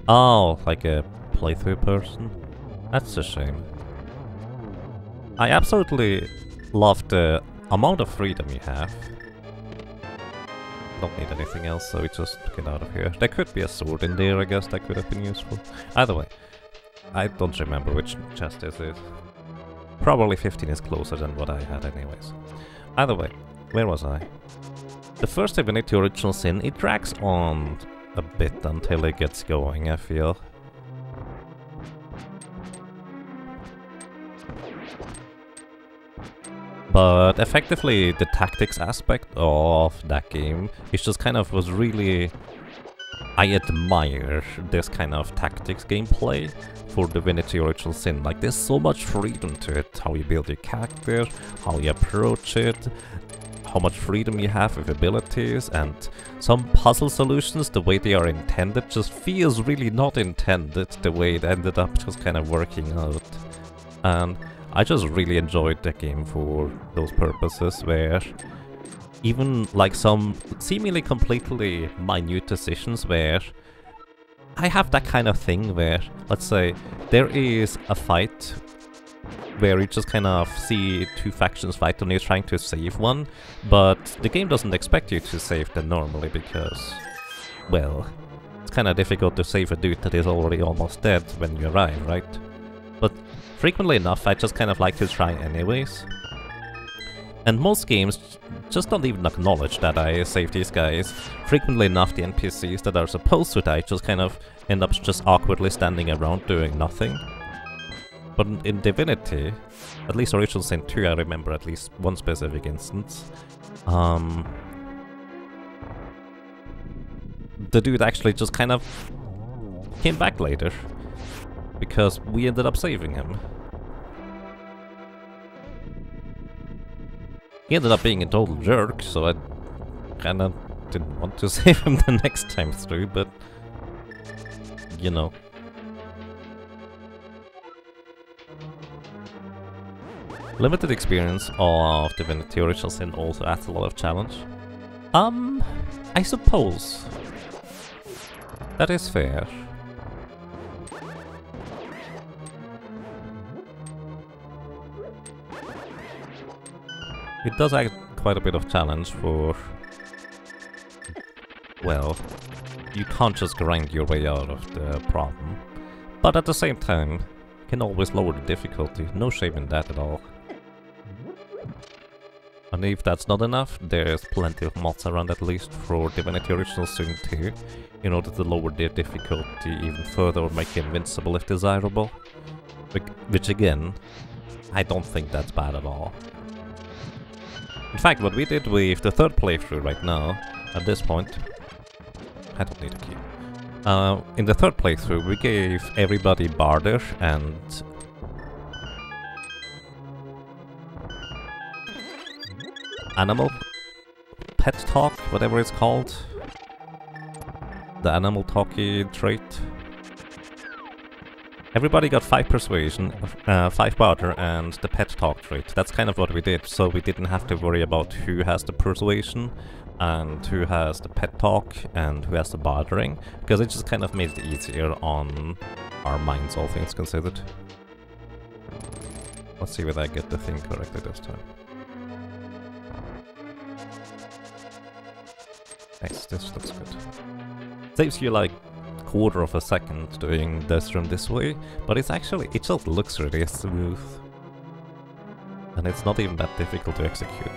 Oh, like a playthrough person? That's a shame. I absolutely love the amount of freedom you have. Don't need anything else, so we just get out of here. There could be a sword in there, I guess, that could have been useful. Either way, I don't remember which chest this is. Probably 15 is closer than what I had anyways. Either way, where was I? The first Divinity Original Sin, it drags on a bit until it gets going, I feel. But effectively, the tactics aspect of that game is just kind of was really... I admire this kind of tactics gameplay for Divinity Original Sin. Like, there's so much freedom to it. How you build your character, how you approach it, how much freedom you have with abilities, and some puzzle solutions, the way they are intended, just feels really not intended the way it ended up just kind of working out. And I just really enjoyed the game for those purposes, where even like some seemingly completely minute decisions where I have that kind of thing where, let's say, there is a fight where you just kind of see two factions fight and you're trying to save one, but the game doesn't expect you to save them normally because, well, it's kind of difficult to save a dude that is already almost dead when you arrive, right? But frequently enough, I just kind of like to try anyways. And most games just don't even acknowledge that I save these guys. Frequently enough, the NPCs that are supposed to die just kind of end up just awkwardly standing around doing nothing. But in Divinity, at least Original Sin 2, I remember at least one specific instance. The dude actually just kind of came back later, because we ended up saving him. He ended up being a total jerk, so I kinda didn't want to save him the next time through, but you know. Limited experience of Divinity Original Sin also adds a lot of challenge. I suppose. That is fair. It does add quite a bit of challenge for... well, you can't just grind your way out of the problem. But at the same time, you can always lower the difficulty. No shame in that at all. And if that's not enough, there's plenty of mods around at least for Divinity Original Sin 2 in order to lower their difficulty even further or make it invincible if desirable. Which again, I don't think that's bad at all. In fact, what we did with the third playthrough right now, at this point... I don't need a key. In the third playthrough, we gave everybody Barter and... Animal? Pet Talk, whatever it's called. The Animal Talky trait. Everybody got 5 Persuasion, 5 Barter, and the Pet Talk trait. That's kind of what we did, so we didn't have to worry about who has the Persuasion, and who has the Pet Talk, and who has the Bartering, because it just kind of made it easier on our minds, all things considered. Let's see whether I get the thing correctly this time. Nice, this looks good. Saves you like quarter of a second doing this room this way, but it's actually, it just looks really smooth. And it's not even that difficult to execute.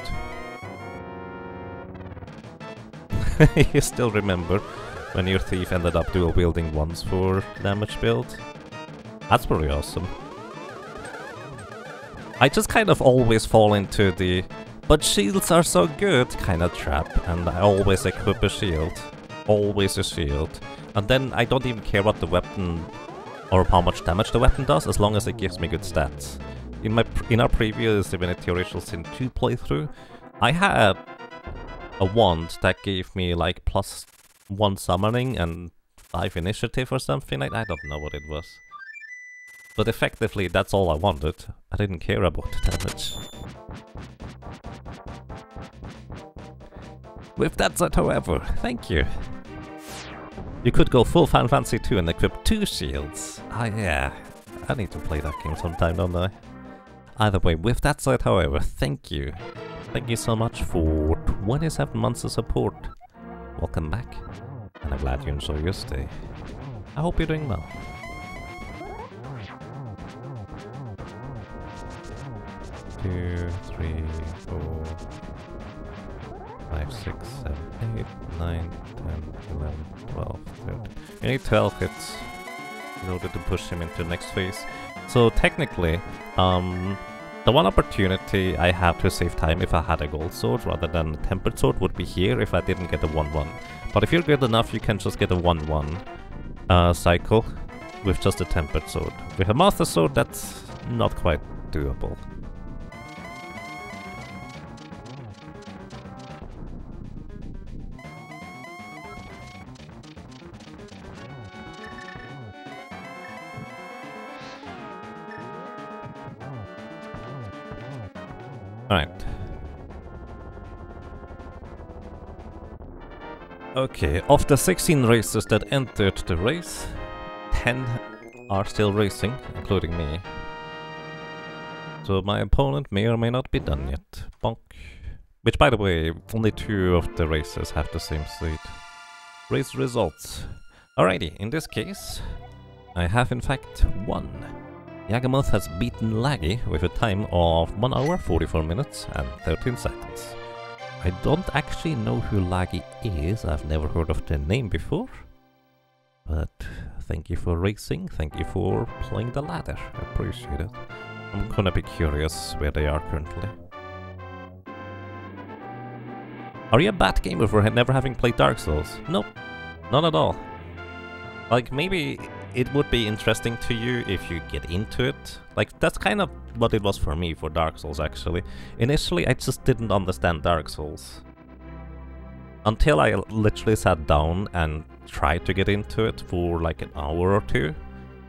You still remember when your thief ended up dual wielding once for damage build? That's pretty awesome. I just kind of always fall into the "but shields are so good" kind of trap, and I always equip a shield. Always a shield. And then I don't even care what the weapon or how much damage the weapon does, as long as it gives me good stats. In our previous Divinity Original Sin 2 playthrough, I had a wand that gave me like +1 summoning and 5 initiative or something. I don't know what it was. But effectively, that's all I wanted. I didn't care about the damage. With that said, however, thank you. You could go full Final Fantasy 2 and equip 2 shields. Ah yeah, I need to play that game sometime, don't I? Either way, with that said, however, thank you. Thank you so much for 27 months of support. Welcome back, and I'm glad you enjoy your stay. I hope you're doing well. Two, 3, 4, 5, 6, 7, 8, 9, 10, 11, 12, 13. You need 12 hits in order to push him into the next phase. So technically, the one opportunity I have to save time if I had a gold sword rather than a tempered sword would be here if I didn't get a 1-1. But if you're good enough, you can just get a 1-1 cycle with just a tempered sword. With a master sword, that's not quite doable. Alright. Okay, of the 16 racers that entered the race, 10 are still racing, including me. So my opponent may or may not be done yet. Bonk. Which, by the way, only 2 of the racers have the same seed. Race results. Alrighty, in this case, I have in fact won. Yagamoth has beaten Laggy with a time of 1 hour, 44 minutes and 13 seconds. I don't actually know who Laggy is, I've never heard of the name before. But thank you for racing, thank you for playing the ladder, I appreciate it. I'm gonna be curious where they are currently. Are you a bad gamer for never having played Dark Souls? Nope, not at all. Like, maybe it would be interesting to you if you get into it. Like, that's kind of what it was for me for Dark Souls, actually. Initially, I just didn't understand Dark Souls. Until I literally sat down and tried to get into it for like an hour or two.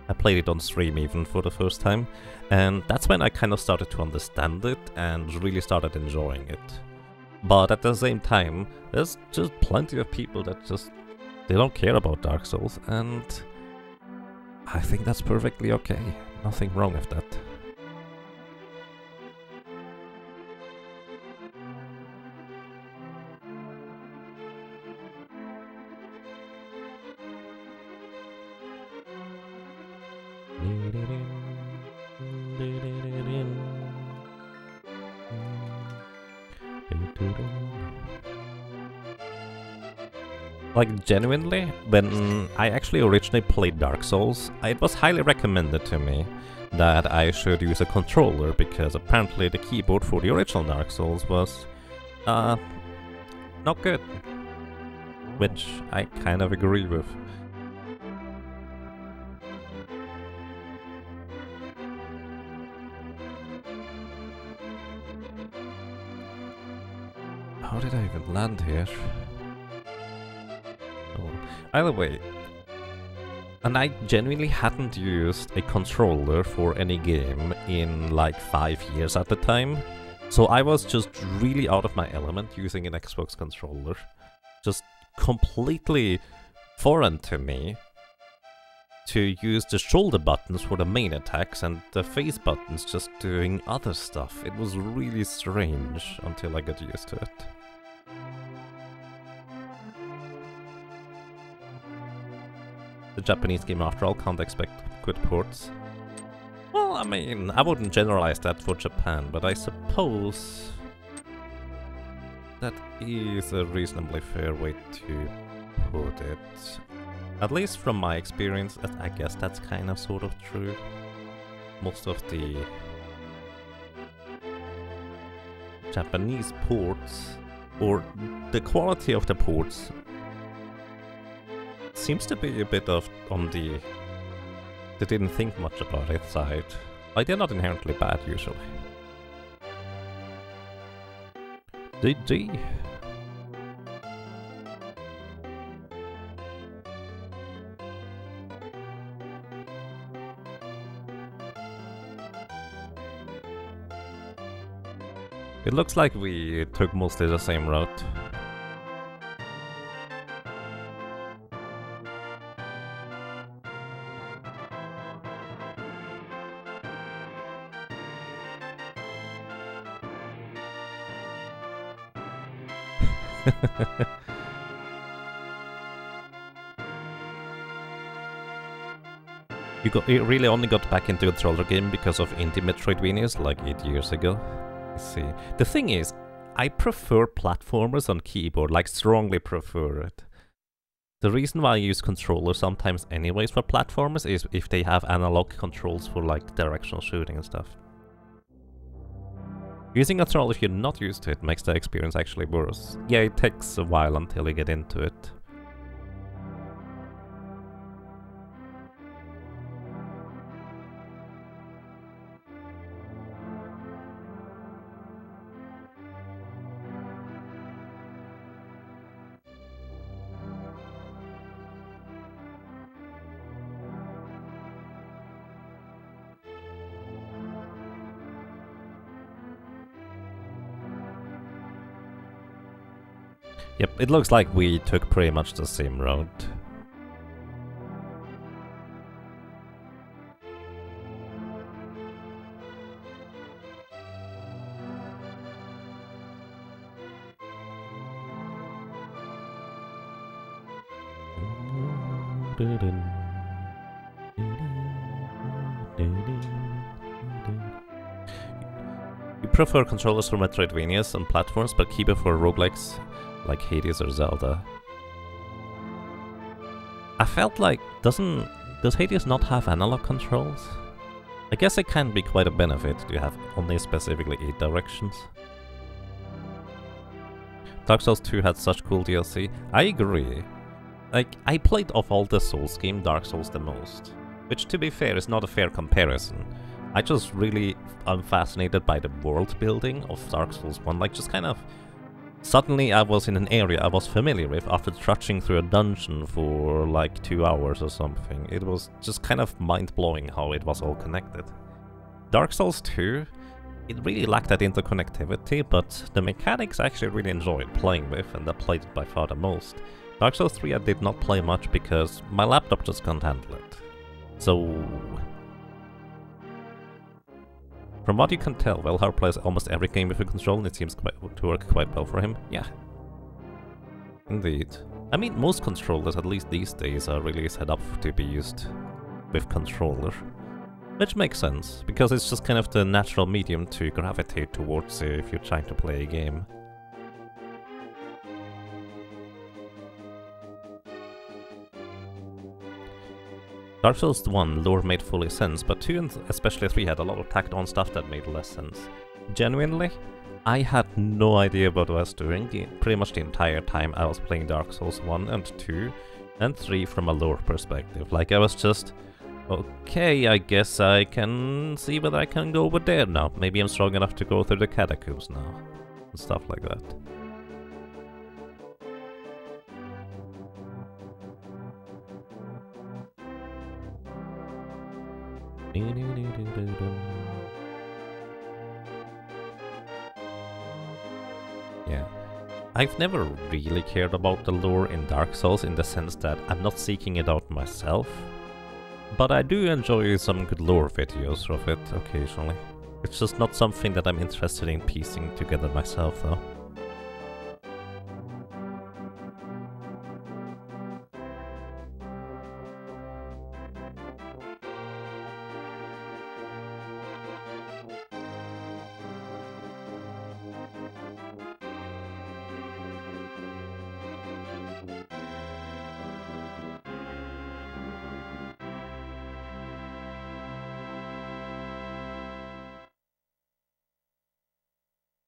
I played it on stream even for the first time. And that's when I kind of started to understand it and really started enjoying it. But at the same time, there's just plenty of people that just... they don't care about Dark Souls, and I think that's perfectly okay. Nothing wrong with that. Like, genuinely, when I actually originally played Dark Souls, it was highly recommended to me that I should use a controller, because apparently the keyboard for the original Dark Souls was, not good. Which I kind of agree with. How did I even land here? Either way, and I genuinely hadn't used a controller for any game in like 5 years at the time, so I was just really out of my element using an Xbox controller. Just completely foreign to me to use the shoulder buttons for the main attacks and the face buttons just doing other stuff. It was really strange until I got used to it. The Japanese game, after all, can't expect good ports. Well, I mean, I wouldn't generalize that for Japan, but I suppose that is a reasonably fair way to put it. At least from my experience, I guess that's kind of sort of true. Most of the Japanese ports, or the quality of the ports, seems to be a bit of on the they didn't think much about it side. Like, they're not inherently bad usually. GG. It looks like we took mostly the same route. You really only got back into a controller game because of indie Metroidvanias like 8 years ago. I see. The thing is, I prefer platformers on keyboard, like strongly prefer it. The reason why I use controllers sometimes anyways for platformers is if they have analog controls for like directional shooting and stuff. Using a controller if you're not used to it makes the experience actually worse. Yeah, it takes a while until you get into it. Yep, it looks like we took pretty much the same road. You prefer controllers for Metroidvanias and platforms, but keyboard for roguelikes like Hades or Zelda. I felt like, does Hades not have analog controls? I guess it can be quite a benefit to have only specifically 8 directions. Dark Souls 2 had such cool DLC. I agree. Like, I played of all the Souls game Dark Souls the most. Which, to be fair, is not a fair comparison. I just really am fascinated by the world building of Dark Souls 1. Like, just kind of... Suddenly I was in an area I was familiar with after trudging through a dungeon for like 2 hours or something. It was just kind of mind-blowing how it was all connected. Dark Souls 2, it really lacked that interconnectivity, but the mechanics I actually really enjoyed playing with, and I played it by far the most. Dark Souls 3 I did not play much because my laptop just can't handle it. So... From what you can tell, Velhar plays almost every game with a control and it seems to work quite well for him. Yeah. Indeed. I mean, most controllers, at least these days, are really set up to be used with controller. Which makes sense, because it's just kind of the natural medium to gravitate towards if you're trying to play a game. Dark Souls 1 lore made fully sense, but 2 and especially 3 had a lot of tacked on stuff that made less sense. Genuinely, I had no idea what I was doing pretty much the entire time I was playing Dark Souls 1 and 2 and 3 from a lore perspective. Like, I was just, okay, I guess I can see whether I can go over there now. Maybe I'm strong enough to go through the catacombs now, and stuff like that. Yeah. I've never really cared about the lore in Dark Souls in the sense that I'm not seeking it out myself, but I do enjoy some good lore videos of it occasionally. It's just not something that I'm interested in piecing together myself though.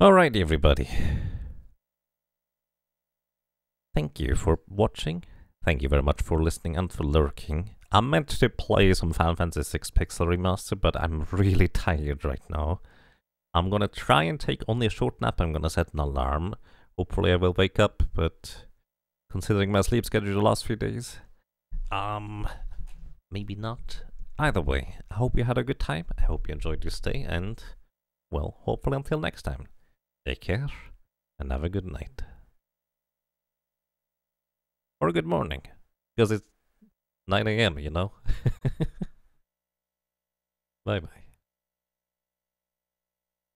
Alrighty everybody. Thank you for watching. Thank you very much for listening and for lurking. I meant to play some Final Fantasy VI Pixel Remaster, but I'm really tired right now. I'm gonna try and take only a short nap. I'm gonna set an alarm. Hopefully I will wake up, but considering my sleep schedule the last few days, maybe not. Either way, I hope you had a good time. I hope you enjoyed your stay, and, well, hopefully until next time. Take care, and have a good night. Or a good morning, because it's 9 AM, you know? Bye-bye.